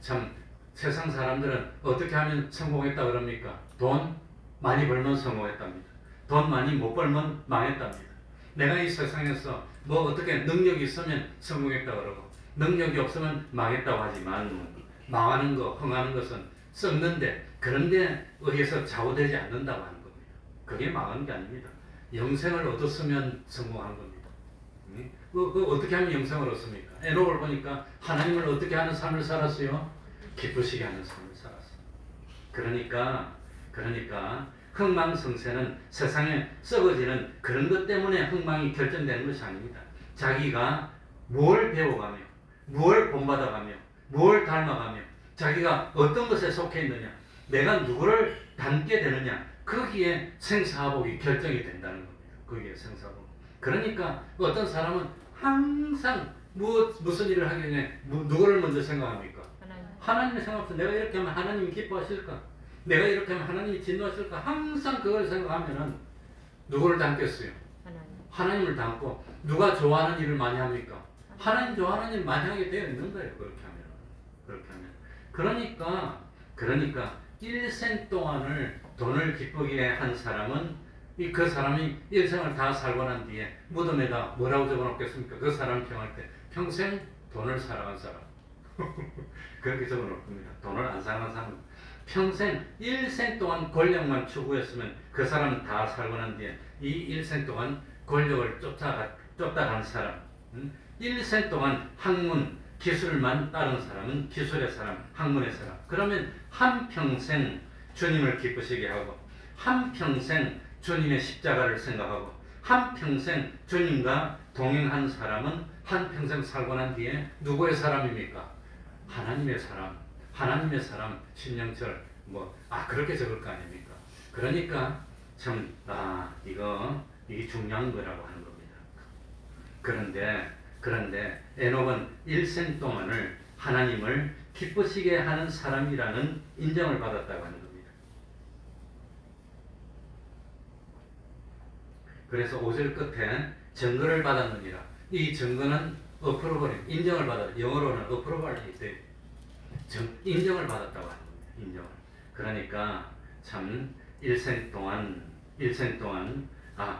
참 세상 사람들은 어떻게 하면 성공했다 그럽니까? 돈 많이 벌면 성공했답니다. 돈 많이 못 벌면 망했답니다. 내가 이 세상에서 뭐 어떻게 능력이 있으면 성공했다 그러고 능력이 없으면 망했다고 하지만, 망하는 거, 흥하는 것은 썩는데, 그런데 의해서 좌우되지 않는다고 하는 겁니다. 그게 망한 게 아닙니다. 영생을 얻었으면 성공한 겁니다. 어떻게 하면 영생을 얻습니까? 에녹을 보니까 하나님을 어떻게 하는 삶을 살았어요? 기쁘시게 하는 삶을 살았어요. 그러니까 흥망성쇠는 세상에 썩어지는 그런 것 때문에 흥망이 결정되는 것이 아닙니다. 자기가 뭘 배워가며, 뭘 본받아가며, 뭘 닮아가며, 자기가 어떤 것에 속해 있느냐, 내가 누구를 닮게 되느냐, 거기에 생사복이 결정이 된다는 겁니다. 거기에 생사복. 그러니까 어떤 사람은 항상 무슨 일을 하기 전에 누구를 먼저 생각합니까? 하나님을 생각해서 내가 이렇게 하면 하나님이 기뻐하실까? 내가 이렇게 하면 하나님이 진노하실까? 항상 그걸 생각하면은 누구를 닮겠어요? 하나님을 닮고. 누가 좋아하는 일을 많이 합니까? 하나님 좋아하는 일 많이 하게 되어 있는 거예요. 그렇게 하면. 그러니까 일생 동안을 돈을 기쁘게 한 사람은 그 사람이 일생을 다 살고 난 뒤에 무덤에다 뭐라고 적어놓겠습니까? 그 사람 평할 때 평생 돈을 사랑한 사람. 그렇게 적어놓을 겁니다. 돈을 안 사랑한 사람. 평생 일생 동안 권력만 추구했으면 그 사람은 다 살고 난 뒤에 이 일생 동안 권력을 쫓아간 사람, 일생 동안 학문, 기술만 따른 사람은 기술의 사람, 학문의 사람. 그러면 한평생 주님을 기쁘시게 하고 한평생 주님의 십자가를 생각하고 한평생 주님과 동행한 사람은 한평생 살고 난 뒤에 누구의 사람입니까? 하나님의 사람, 신령철, 그렇게 적을 거 아닙니까? 그러니까 참, 이게 중요한 거라고 하는 겁니다. 그런데 에녹은 일생 동안을 하나님을 기쁘시게 하는 사람이라는 인정을 받았다고 하는 겁니다. 그래서 5절 끝에 증거를 받았느니라. 이 증거는 어프로벌, 인정을 받았다. 영어로는 어프로벌이 돼요. 인정을 받았다고 하는 겁니다. 인정을. 그러니까 참 일생 동안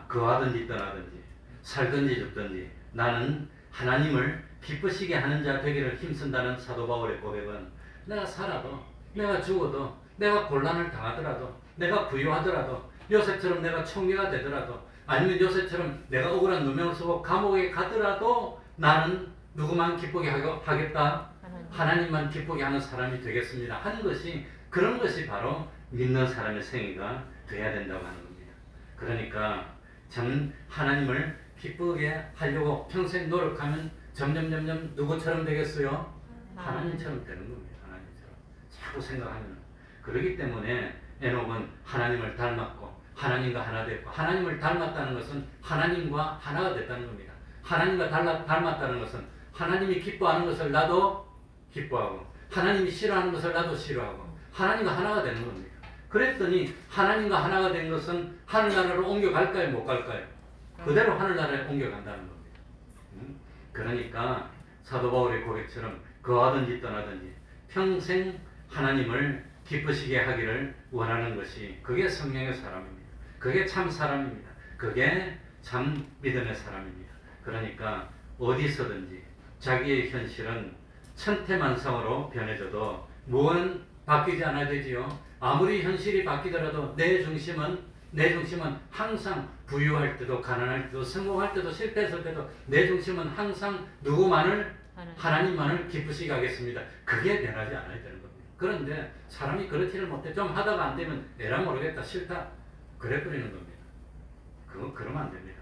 거하든지 떠나든지 살든지 죽든지 나는 하나님을 기쁘시게 하는 자 되기를 힘쓴다는 사도 바울의 고백은 내가 살아도 내가 죽어도 내가 곤란을 당하더라도 내가 부유하더라도 요셉처럼 내가 총리가 되더라도 아니면 요셉처럼 내가 억울한 누명을 쓰고 감옥에 가더라도 나는 누구만 기쁘게 하겠다? 하나님만 기쁘게 하는 사람이 되겠습니다 하는 것이, 그런 것이 바로 믿는 사람의 생애가 돼야 된다고 하는 겁니다. 그러니까 참 하나님을 기쁘게 하려고 평생 노력하면 점점 누구처럼 되겠어요? 하나님처럼 되는 겁니다. 하나님처럼 자꾸 생각하면. 그렇기 때문에 에녹은 하나님을 닮았고 하나님과 하나 됐고, 하나님을 닮았다는 것은 하나님과 하나가 됐다는 겁니다. 하나님과 닮았다는 것은 하나님이 기뻐하는 것을 나도 기뻐하고 하나님이 싫어하는 것을 나도 싫어하고 하나님과 하나가 되는 겁니다. 그랬더니 하나님과 하나가 된 것은 하늘나라로 옮겨갈까요? 못 갈까요? 그대로 하늘나라에 옮겨간다는 겁니다. 그러니까 사도 바울의 고백처럼 거하든지 떠나든지 평생 하나님을 기쁘시게 하기를 원하는 것이, 그게 성령의 사람입니다. 그게 참 사람입니다. 그게 참 믿음의 사람입니다. 그러니까 어디서든지 자기의 현실은 천태만성으로 변해져도 무언은 바뀌지 않아야 되지요. 아무리 현실이 바뀌더라도 내 중심은 항상 부유할 때도 가난할 때도 성공할 때도 실패했을 때도 내 중심은 항상 누구만을? 하나님만을 기쁘시게 하겠습니다. 그게 변하지 않아야 되는 겁니다. 그런데 사람이 그렇지를 못해. 좀 하다가 안 되면 에라 모르겠다, 싫다, 그래 버리는 겁니다. 그러면 안 됩니다.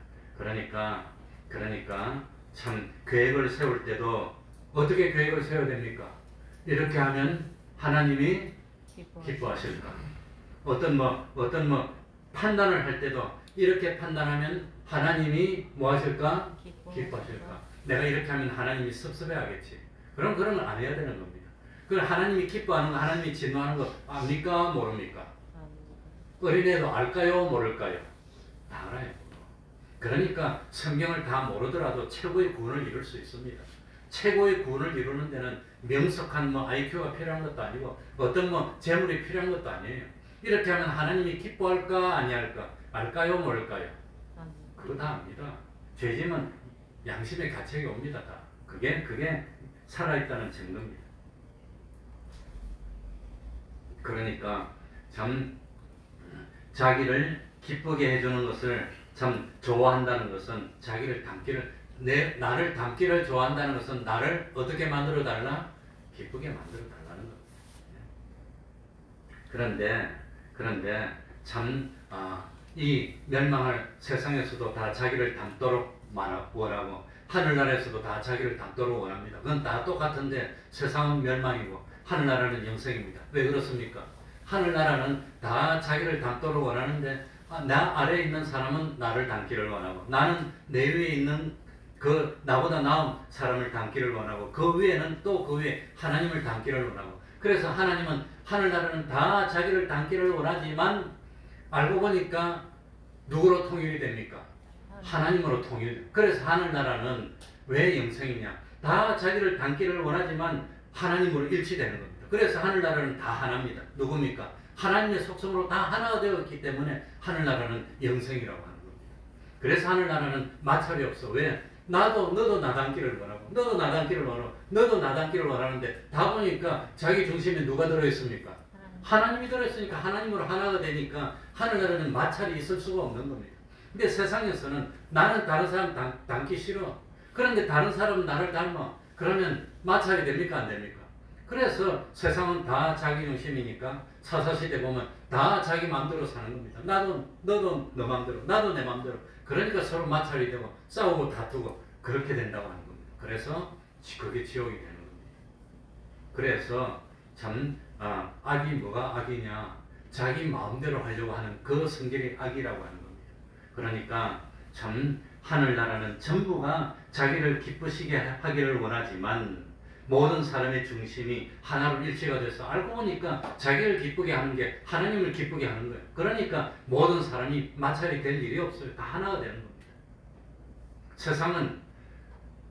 그러니까 참 계획을 세울 때도 어떻게 계획을 세워야 됩니까? 이렇게 하면 하나님이 기뻐하실까? 어떤 판단을 할 때도 이렇게 판단하면 하나님이 뭐 하실까? 기뻐하실까? 내가 이렇게 하면 하나님이 섭섭해하겠지. 그런 걸 안 해야 되는 겁니다. 그 하나님이 기뻐하는 거, 하나님이 진노하는 거 압니까? 모릅니까? 어린애도 알까요? 모를까요? 다 알아요. 그러니까 성경을 다 모르더라도 최고의 구원을 이룰 수 있습니다. 최고의 구원을 이루는 데는 명석한 IQ가 필요한 것도 아니고 어떤 재물이 필요한 것도 아니에요. 이렇게 하면 하나님이 기뻐할까 아니할까? 알까요? 모를까요? 그거 다 압니다. 죄짐은 양심의 가책이 옵니다. 다. 그게 살아있다는 증거입니다. 그러니까 참 자기를 기쁘게 해주는 것을 참 좋아한다는 것은 자기를 나를 닮기를 좋아한다는 것은 나를 어떻게 만들어 달라? 기쁘게 만들어 달라는 겁니다. 그런데 참 이 멸망할 세상에서도 다 자기를 닮도록 원하고 하늘나라에서도 다 자기를 닮도록 원합니다. 그건 다 똑같은데 세상은 멸망이고 하늘나라는 영생입니다. 왜 그렇습니까? 하늘나라는 다 자기를 닮도록 원하는데 나 아래에 있는 사람은 나를 닮기를 원하고 나는 내 위에 있는 나보다 나은 사람을 닮기를 원하고 그 위에는 또 그 위에 하나님을 닮기를 원하고 그래서 하나님은 하늘나라는 다 자기를 닮기를 원하지만 알고 보니까 누구로 통일이 됩니까? 하나님으로 통일. 그래서 하늘나라는 왜 영생이냐? 다 자기를 닮기를 원하지만 하나님으로 일치되는 겁니다. 그래서 하늘나라는 다 하나입니다. 누굽니까? 하나님의 속성으로 다 하나가 되었기 때문에 하늘나라는 영생이라고 하는 겁니다. 그래서 하늘나라는 마찰이 없어. 왜? 너도 나 닮기를 원하고, 너도 나 닮기를 원하고, 너도 나 닮기를 원하는데 다 보니까 자기 중심에 누가 들어있습니까? 하나님이 들어있으니까 하나님으로 하나가 되니까 하늘나라는 마찰이 있을 수가 없는 겁니다. 근데 세상에서는 나는 다른 사람 닮기 싫어. 그런데 다른 사람은 나를 닮아. 그러면 마찰이 됩니까? 안 됩니까? 그래서 세상은 다 자기 중심이니까 사사시대 보면 다 자기 마음대로 사는 겁니다. 너도 너 마음대로, 나도 내 마음대로. 그러니까 서로 마찰이 되고 싸우고 다투고 그렇게 된다고 하는 겁니다. 그래서 그게 지옥이 되는 겁니다. 그래서 참 악이 뭐가 악이냐? 자기 마음대로 하려고 하는 그 성질이 악이라고 하는 겁니다. 그러니까 참 하늘나라는 전부가 자기를 기쁘시게 하기를 원하지만 모든 사람의 중심이 하나로 일치가 돼서 알고 보니까 자기를 기쁘게 하는 게 하나님을 기쁘게 하는 거예요. 그러니까 모든 사람이 마찰이 될 일이 없어요. 다 하나가 되는 겁니다. 세상은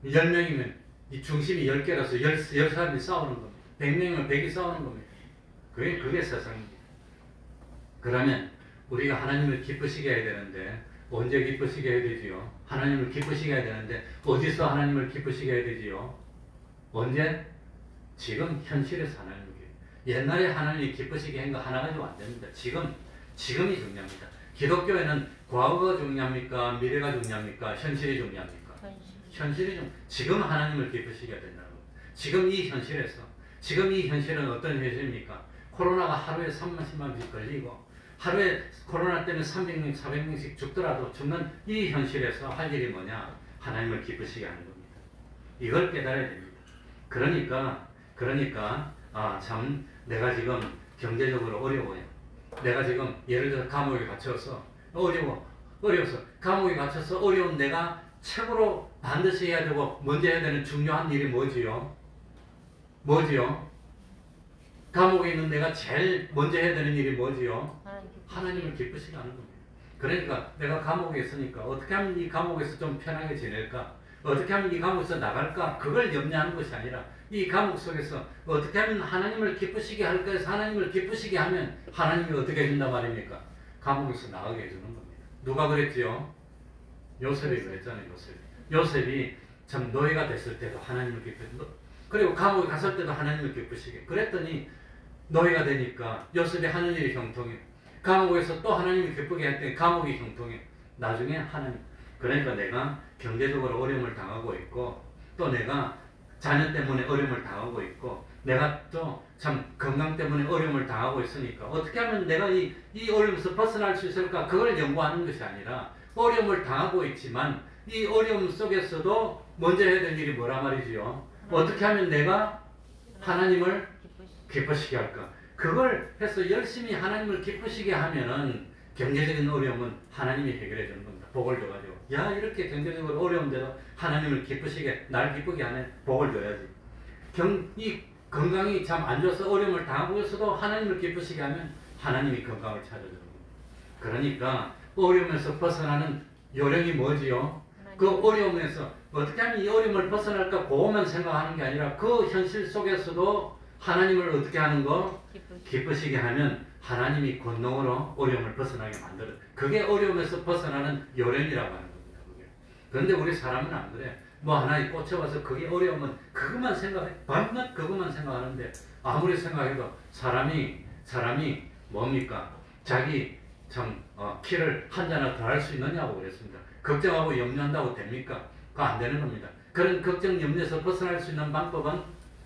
10명이면 이 중심이 10개라서 10사람이 싸우는 겁니다. 100명이면 100이 싸우는 겁니다. 그게 세상입니다. 그러면 우리가 하나님을 기쁘시게 해야 되는데 언제 기쁘시게 해야 되지요? 하나님을 기쁘시게 해야 되는데 어디서 하나님을 기쁘시게 해야 되지요? 언제? 지금 현실에서 하나님을 옛날에 하나님이 기쁘시게 한 거 하나 가지고 안 됩니다. 지금이 중요합니다. 기독교에는 과거가 중요합니까? 미래가 중요합니까? 현실이 중요합니까? 현실이 지금 하나님을 기쁘시게 해야 된다고. 지금 이 현실은 어떤 현실입니까? 코로나가 하루에 3만씩 명씩 걸리고 하루에 코로나 때문에 300명, 400명씩 죽더라도 죽는 이 현실에서 할 일이 뭐냐? 하나님을 기쁘시게 하는 겁니다. 이걸 깨달아야 됩니다. 그러니까 참 내가 지금 경제적으로 어려워요. 내가 지금 예를 들어 감옥에 갇혀서 어려워서 감옥에 갇혀서 어려운 내가 최고로 반드시 해야 되고 먼저 해야 되는 중요한 일이 뭐지요? 감옥에 있는 내가 제일 먼저 해야 되는 일이 뭐지요? 하나님을 기쁘시게 하는 겁니다. 그러니까 내가 감옥에 있으니까 어떻게 하면 이 감옥에서 좀 편하게 지낼까? 어떻게 하면 이 감옥에서 나갈까? 그걸 염려하는 것이 아니라 이 감옥 속에서 어떻게 하면 하나님을 기쁘시게 할까 해서 하나님을 기쁘시게 하면 하나님이 어떻게 해준단 말입니까? 감옥에서 나가게 해주는 겁니다. 누가 그랬지요? 요셉이 그랬잖아요. 요셉이 참 노예가 됐을 때도 하나님을 기쁘시게 그리고 감옥에 갔을 때도 하나님을 기쁘시게 그랬더니 노예가 되니까 요셉이 하는 일이 형통해. 감옥에서 또 하나님을 기쁘게 할 때 감옥이 형통해. 나중에 하나님 그러니까 내가 경제적으로 어려움을 당하고 있고 또 내가 자녀 때문에 어려움을 당하고 있고 내가 또 참 건강 때문에 어려움을 당하고 있으니까 어떻게 하면 내가 이 어려움에서 벗어날 수 있을까? 그걸 연구하는 것이 아니라 어려움을 당하고 있지만 이 어려움 속에서도 먼저 해야 될 일이 뭐란 말이지요? 어떻게 하면 내가 하나님을 기쁘시게 할까? 그걸 해서 열심히 하나님을 기쁘시게 하면은 경제적인 어려움은 하나님이 해결해 주는 겁니다. 복을 줘가지고 야 이렇게 경제적으로 어려운데도 하나님을 기쁘시게 날 기쁘게 하네 복을 줘야지. 이 건강이 참 안 좋아서 어려움을 당하고 있어도 하나님을 기쁘시게 하면 하나님이 건강을 찾아주는 겁니다. 그러니까 어려움에서 벗어나는 요령이 뭐지요? 그 어려움에서 어떻게 하면 이 어려움을 벗어날까 그것만 생각하는 게 아니라 그 현실 속에서도 하나님을 어떻게 하는 거? 기쁘시게 하면 하나님이 권능으로 어려움을 벗어나게 만들어요. 그게 어려움에서 벗어나는 요령이라고 하는 겁니다. 그런데 우리 사람은 안 그래. 뭐 하나에 꽂혀가서 그게 어려우면 그것만 생각해. 밤낮 그것만 생각하는데 아무리 생각해도 사람이 뭡니까? 자기 참 키를 한 잔을 더 할 수 있느냐고 그랬습니다. 걱정하고 염려한다고 됩니까? 그거 안 되는 겁니다. 그런 걱정 염려에서 벗어날 수 있는 방법은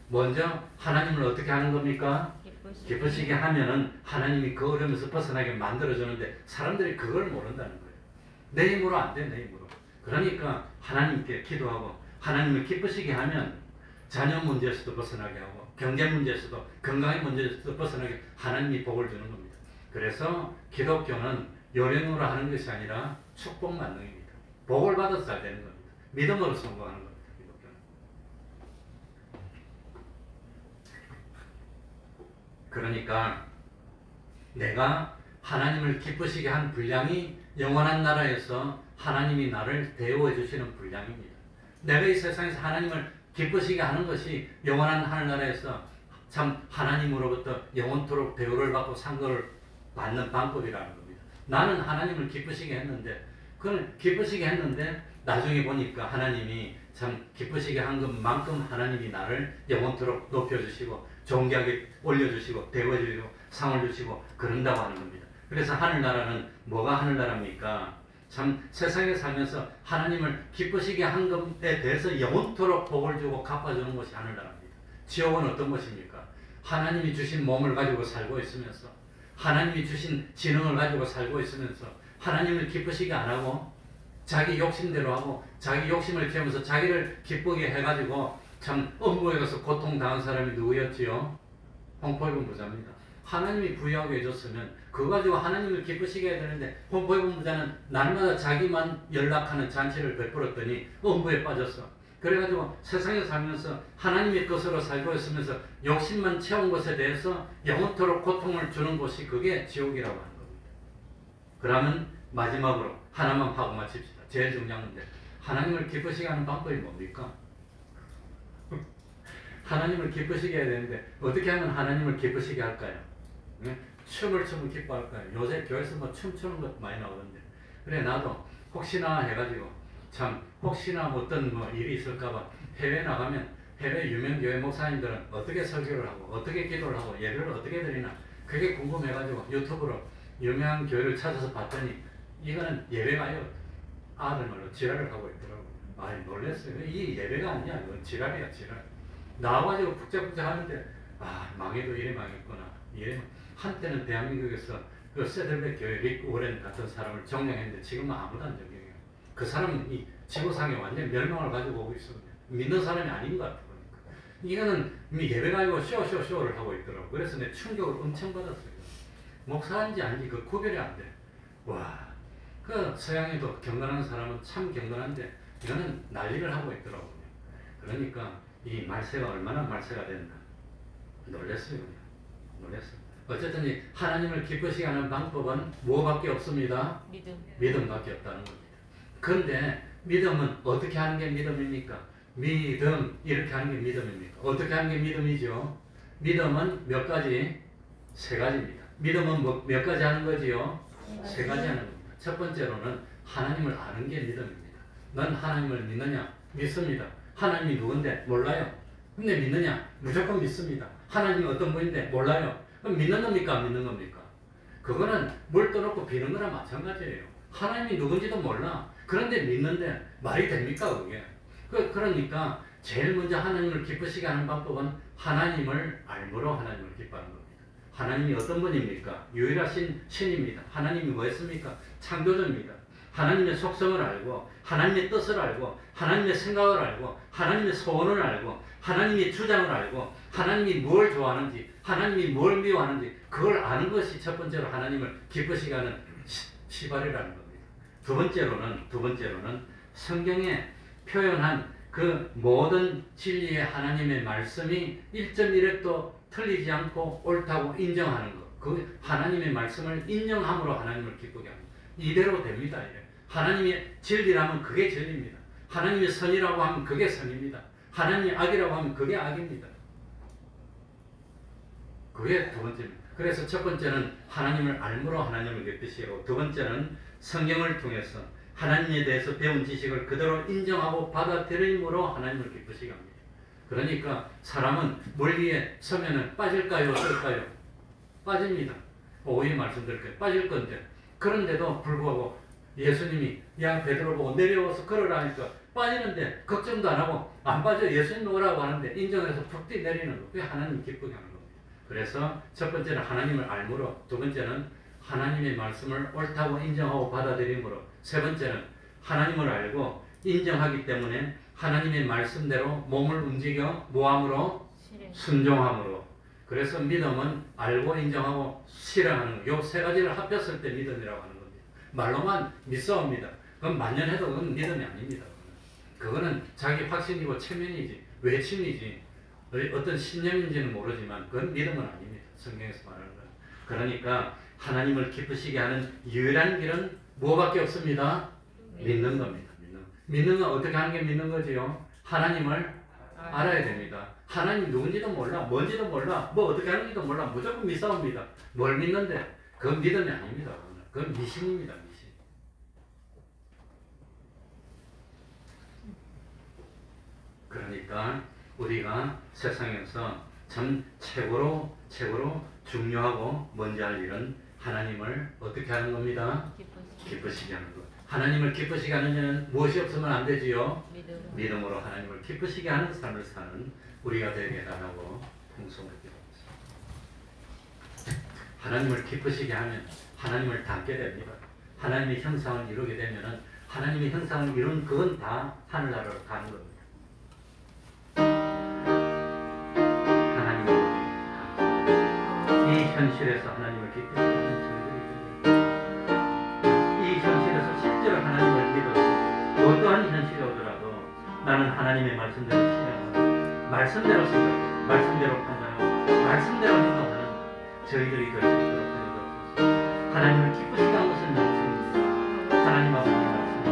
먼저 하나님을 어떻게 하는 겁니까? 기쁘시게 하면은 하나님이 그 어려움에서 벗어나게 만들어주는데 사람들이 그걸 모른다는 거예요. 내 힘으로 안 돼, 내 힘으로. 그러니까 하나님께 기도하고 하나님을 기쁘시게 하면 자녀 문제에서도 벗어나게 하고 경제 문제에서도 건강의 문제에서도 벗어나게 하나님이 복을 주는 겁니다. 그래서 기독교는 요령으로 하는 것이 아니라 축복 만능입니다. 복을 받아서 잘 되는 겁니다. 믿음으로 성공하는 겁니다. 기독교는. 그러니까 내가 하나님을 기쁘시게 한 분량이 영원한 나라에서 하나님이 나를 대우해 주시는 분량입니다. 내가 이 세상에서 하나님을 기쁘시게 하는 것이 영원한 하늘나라에서 참 하나님으로부터 영원토록 대우를 받고 상급을 받는 방법이라는 겁니다. 나는 하나님을 기쁘시게 했는데, 그걸 기쁘시게 했는데 나중에 보니까 하나님이 참 기쁘시게 한 것만큼 하나님이 나를 영원토록 높여주시고 존귀하게 올려주시고 대우해주시고 상을 주시고 그런다고 하는 겁니다. 그래서 하늘나라는 뭐가 하늘나라입니까? 참 세상에 살면서 하나님을 기쁘시게 한 것에 대해서 영원토록 복을 주고 갚아주는 것이 하늘나라입니다. 지옥은 어떤 것입니까? 하나님이 주신 몸을 가지고 살고 있으면서, 하나님이 주신 지능을 가지고 살고 있으면서 하나님을 기쁘시게 안 하고 자기 욕심대로 하고 자기 욕심을 키우면서 자기를 기쁘게 해가지고 참 엄부에 가서 고통당한 사람이 누구였지요? 홍포입은 부자입니다. 하나님이 부유하게 해줬으면 그거 가지고 하나님을 기쁘시게 해야 되는데, 홍포입은 부자는 날마다 자기만 연락하는 잔치를 베풀었더니 엄부에 빠졌어. 그래가지고 세상에 살면서 하나님의 것으로 살고 있으면서 욕심만 채운 것에 대해서 영원토록 고통을 주는 것이 그게 지옥이라고 하는 겁니다. 그러면 마지막으로 하나만 하고 마칩시다. 제일 중요한 건데, 하나님을 기쁘시게 하는 방법이 뭡니까? 하나님을 기쁘시게 해야 되는데 어떻게 하면 하나님을 기쁘시게 할까요? 네? 춤을 추면 기뻐할까요? 요새 교회에서 뭐 춤추는 것 많이 나오던데, 그래 나도 혹시나 해가지고 참 혹시나 어떤 뭐 일이 있을까봐 해외 나가면 해외 유명 교회 목사님들은 어떻게 설교를 하고 어떻게 기도를 하고 예배를 어떻게 드리나 그게 궁금해가지고 유튜브로 유명한 교회를 찾아서 봤더니 이거는 예배가요 아들 말로 지랄을 하고 있더라고요. 아이 놀랬어요. 이 예배가 아니야, 이건 지랄이야 지랄. 나와가지고 북적북적 하는데 아 망해도 이래 망했구나. 이래 한때는 대한민국에서 그 세들백 교회 릭 오렌 같은 사람을 정령했는데 지금은 아무도 안 정령해요. 그 사람은 이 지구상에 완전 멸망을 가지고 오고 있어. 믿는 사람이 아닌 것 같아 보니까. 이거는 예배가 아니고 쇼를 하고 있더라고. 그래서 내 충격을 엄청 받았어요. 목사인지 아닌지 그 구별이 안 돼. 와, 그 서양에도 경건한 사람은 참 경건한데 이거는 난리를 하고 있더라고요. 그러니까 이 말세가 얼마나 말세가 됐나 놀랬어요. 그냥. 놀랬어요. 어쨌든 이 하나님을 기쁘시게 하는 방법은 뭐밖에 없습니다. 믿음밖에 없다는 겁니다. 그런데 믿음은 어떻게 하는 게 믿음입니까? 믿음 이렇게 하는 게 믿음입니까? 어떻게 하는 게 믿음이죠? 믿음은 몇 가지? 세 가지입니다. 믿음은 몇 가지 하는 거지요? 세 가지 하는 겁니다. 첫 번째로는 하나님을 아는 게 믿음입니다. 넌 하나님을 믿느냐? 믿습니다. 하나님이 누군데? 몰라요. 근데 믿느냐? 무조건 믿습니다. 하나님이 어떤 분인데? 몰라요. 그럼 믿는 겁니까? 안 믿는 겁니까? 그거는 물 떠놓고 비는 거랑 마찬가지예요. 하나님이 누군지도 몰라. 그런데 믿는데 말이 됩니까 그게? 그러니까 제일 먼저 하나님을 기쁘시게 하는 방법은 하나님을 알므로 하나님을 기뻐하는 겁니다. 하나님이 어떤 분입니까? 유일하신 신입니다. 하나님이 뭐였습니까? 창조주입니다. 하나님의 속성을 알고 하나님의 뜻을 알고 하나님의 생각을 알고 하나님의 소원을 알고 하나님의 주장을 알고 하나님이 뭘 좋아하는지 하나님이 뭘 미워하는지 그걸 아는 것이 첫 번째로 하나님을 기쁘시게 하는 시발이라는 겁니다. 두 번째로는 성경에 표현한 그 모든 진리의 하나님의 말씀이 1.1획도 틀리지 않고 옳다고 인정하는 것. 그 하나님의 말씀을 인정함으로 하나님을 기쁘게 합니다. 이대로 됩니다. 이래. 하나님의 진리라면 그게 진리입니다. 하나님의 선이라고 하면 그게 선입니다. 하나님의 악이라고 하면 그게 악입니다. 그게 두 번째입니다. 그래서 첫 번째는 하나님을 알므로 하나님을 기쁘시고, 두 번째는 성경을 통해서 하나님에 대해서 배운 지식을 그대로 인정하고 받아들임으로 하나님을 기쁘시게 합니다. 그러니까 사람은 물 위에 서면은 빠질까요? 어떨까요? 빠집니다. 오후에 말씀드릴게요. 빠질 건데, 그런데도 불구하고 예수님이 야 베드로 보고 내려와서 걸으라 하니까 빠지는데 걱정도 안 하고 안 빠져. 예수님 오라고 하는데 인정해서 푹 뛰내리는 거. 그게 하나님 기쁘게 하는 겁니다. 그래서 첫 번째는 하나님을 알므로, 두 번째는 하나님의 말씀을 옳다고 인정하고 받아들임으로, 세 번째는 하나님을 알고 인정하기 때문에 하나님의 말씀대로 몸을 움직여 뭐함으로? 순종함으로. 그래서 믿음은 알고 인정하고 실행하는 거. 요 세 가지를 합했을 때 믿음이라고 하는 겁니다. 말로만 믿사옵니다. 그건 만연해도 그건 믿음이 아닙니다. 그거는 자기 확신이고 체면이지 외침이지 어떤 신념인지는 모르지만 그건 믿음은 아닙니다. 성경에서 말하는 거예요. 그러니까 하나님을 기쁘시게 하는 유일한 길은 뭐밖에 없습니다. 믿는 겁니다. 믿는 건 어떻게 하는 게 믿는 거지요? 하나님을 알아야 됩니다. 하나님 누군지도 몰라, 뭔지도 몰라, 뭐 어떻게 하는지도 몰라, 무조건 믿사옵니다. 뭘 믿는데? 그건 믿음이 아닙니다. 그건 미신입니다. 미신. 그러니까 우리가 세상에서 참 최고로 중요하고 먼저 할 일은 하나님을 어떻게 하는 겁니다. 기쁘시게 하는 것. 하나님을 기쁘시게 하는 일은 무엇이 없으면 안 되지요? 믿음으로 하나님을 기쁘시게 하는 삶을 사는 우리가 되게 해달라고 통성을 기도합니다. 하나님을 기쁘시게 하면 하나님을 닮게 됩니다. 하나님의 형상을 이루게 되면 하나님의 형상을 이룬 그건 다 하늘나라로 가는 겁니다. 하나님은 이 현실에서 하나님을 기쁘시게 하는 저희들이 이 현실에서 실제로 하나님을 믿어서 어떠한 현실이 오더라도 나는 하나님의 말씀대로 실행하고 말씀대로 생각하고 말씀대로 판단하고 말씀대로 행동하는 저희들이 될 수 있도록 하여주옵소서. 하나님을 기쁘시게 한 것은 말씀입니다. 하나님 아버지의 말씀이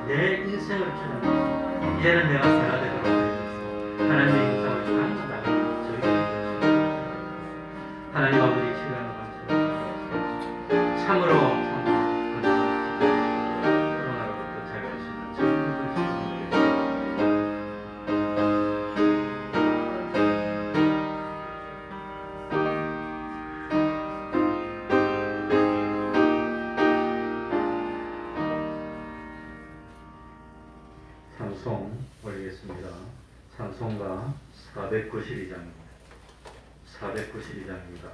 내 인생을 주장합니다. 이제는 내가 변화되도록 하여주옵소서. 하나님의 형상을 강구하는 저희들이 하나님 아버지 시간을 감사합니다. 참으로 코로나로부터 자유할 수 있는 전국을 찬송 올리겠습니다. 찬송가 492장입니다. 492장입니다.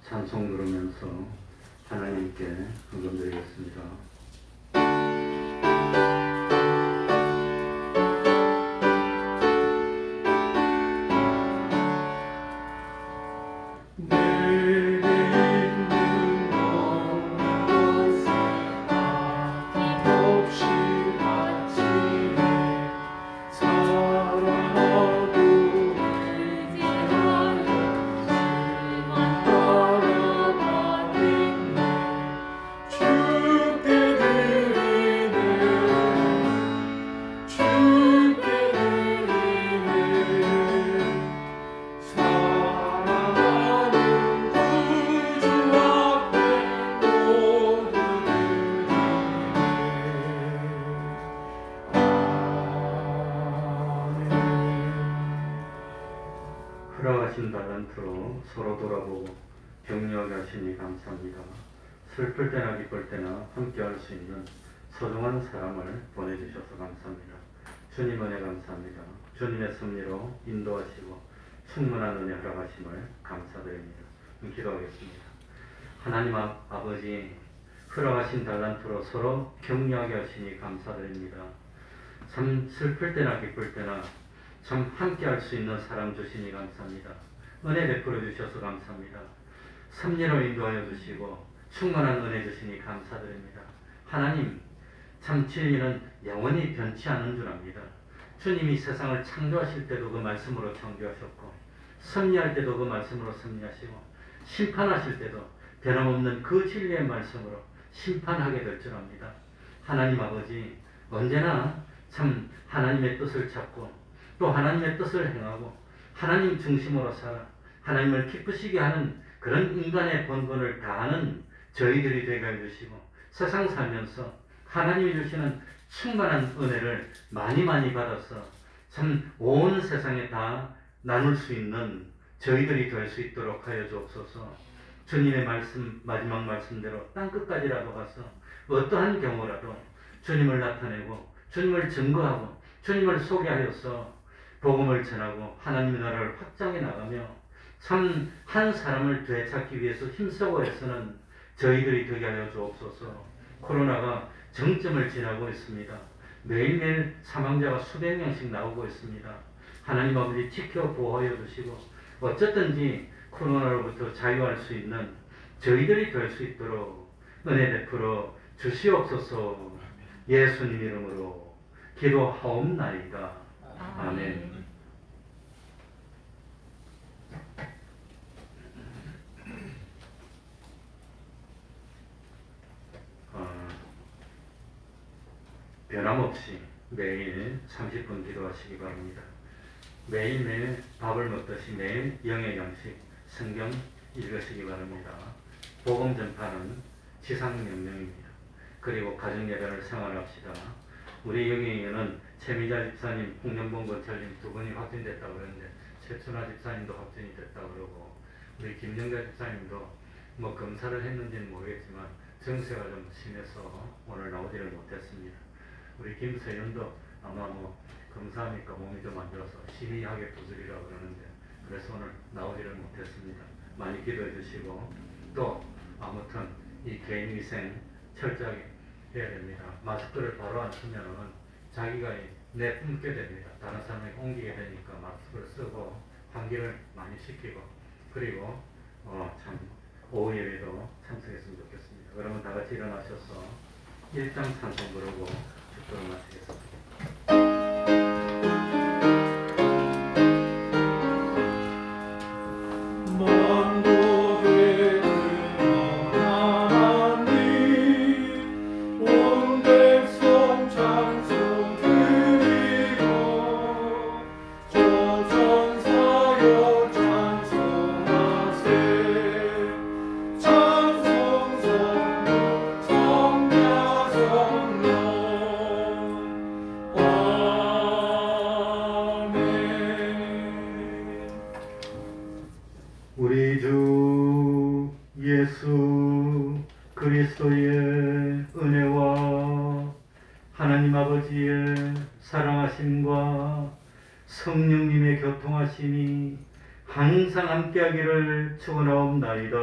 찬송 부르면서 하나님께 헌금드리겠습니다. 앞으로 서로 돌아보고 격려하게 하시니 감사합니다. 슬플 때나 기쁠 때나 함께 할 수 있는 소중한 사람을 보내주셔서 감사합니다. 주님 은혜 감사합니다. 주님의 섭리로 인도하시고 충만한 은혜 허락하심을 감사드립니다. 기도하겠습니다. 하나님 아버지, 허락하신 달란트로 서로 격려하게 하시니 감사드립니다. 참 슬플 때나 기쁠 때나 참 함께 할 수 있는 사람 주시니 감사합니다. 은혜 베풀어 주셔서 감사합니다. 섭리로 인도하여 주시고 충만한 은혜 주시니 감사드립니다. 하나님, 참 진리는 영원히 변치 않은 줄 압니다. 주님이 세상을 창조하실 때도 그 말씀으로 창조하셨고, 섭리할 때도 그 말씀으로 섭리하시고, 심판하실 때도 변함없는 그 진리의 말씀으로 심판하게 될 줄 압니다. 하나님 아버지, 언제나 참 하나님의 뜻을 찾고 또 하나님의 뜻을 행하고 하나님 중심으로 살아 하나님을 기쁘시게 하는 그런 인간의 본분을 다하는 저희들이 되게 해주시고, 세상 살면서 하나님이 주시는 충만한 은혜를 많이 받아서 참 온 세상에 다 나눌 수 있는 저희들이 될 수 있도록 하여 주옵소서. 주님의 말씀, 마지막 말씀대로 땅끝까지라도 가서 어떠한 경우라도 주님을 나타내고 주님을 증거하고 주님을 소개하여서 복음을 전하고 하나님의 나라를 확장해 나가며 참 한 사람을 되찾기 위해서 힘쓰고 애쓰는 저희들이 되게 하여 주옵소서. 코로나가 정점을 지나고 있습니다. 매일매일 사망자가 수백 명씩 나오고 있습니다. 하나님 아버지 지켜 보호하여 주시고 어쨌든지 코로나로부터 자유할 수 있는 저희들이 될 수 있도록 은혜 베풀어 주시옵소서. 예수님 이름으로 기도하옵나이다. 아멘. 변함없이 매일 30분 기도하시기 바랍니다. 매일매일 밥을 먹듯이 매일 영의 양식, 성경 읽으시기 바랍니다. 복음 전파는 지상명령입니다. 그리고 가정예배를 생활합시다. 우리 영예에는 최미자 집사님, 홍영봉 권찰님 두 분이 확진됐다고 그러는데 최춘화 집사님도 확진이 됐다고 그러고 우리 김영자 집사님도 뭐 검사를 했는지는 모르겠지만 증세가 좀 심해서 오늘 나오지를 못했습니다. 우리 김서연도 아마 뭐 검사하니까 몸이 좀 안 좋아서 희미하게 부슬이라고 그러는데 그래서 오늘 나오지를 못했습니다. 많이 기도해 주시고 또 아무튼 이 개인위생 철저하게 해야 됩니다. 마스크를 바로 안 쓰면은 자기가 내뿜게 됩니다. 다른 사람에게 옮기게 되니까 마스크를 쓰고 환기를 많이 시키고 그리고 참 오후 예배도 참석했으면 좋겠습니다. 그러면 다 같이 일어나셔서 일장 찬송 부르고 축도를 마치겠습니다. 우리 주 예수 그리스도의 은혜와 하나님 아버지의 사랑하심과 성령님의 교통하심이 항상 함께하기를 축원하옵나이다.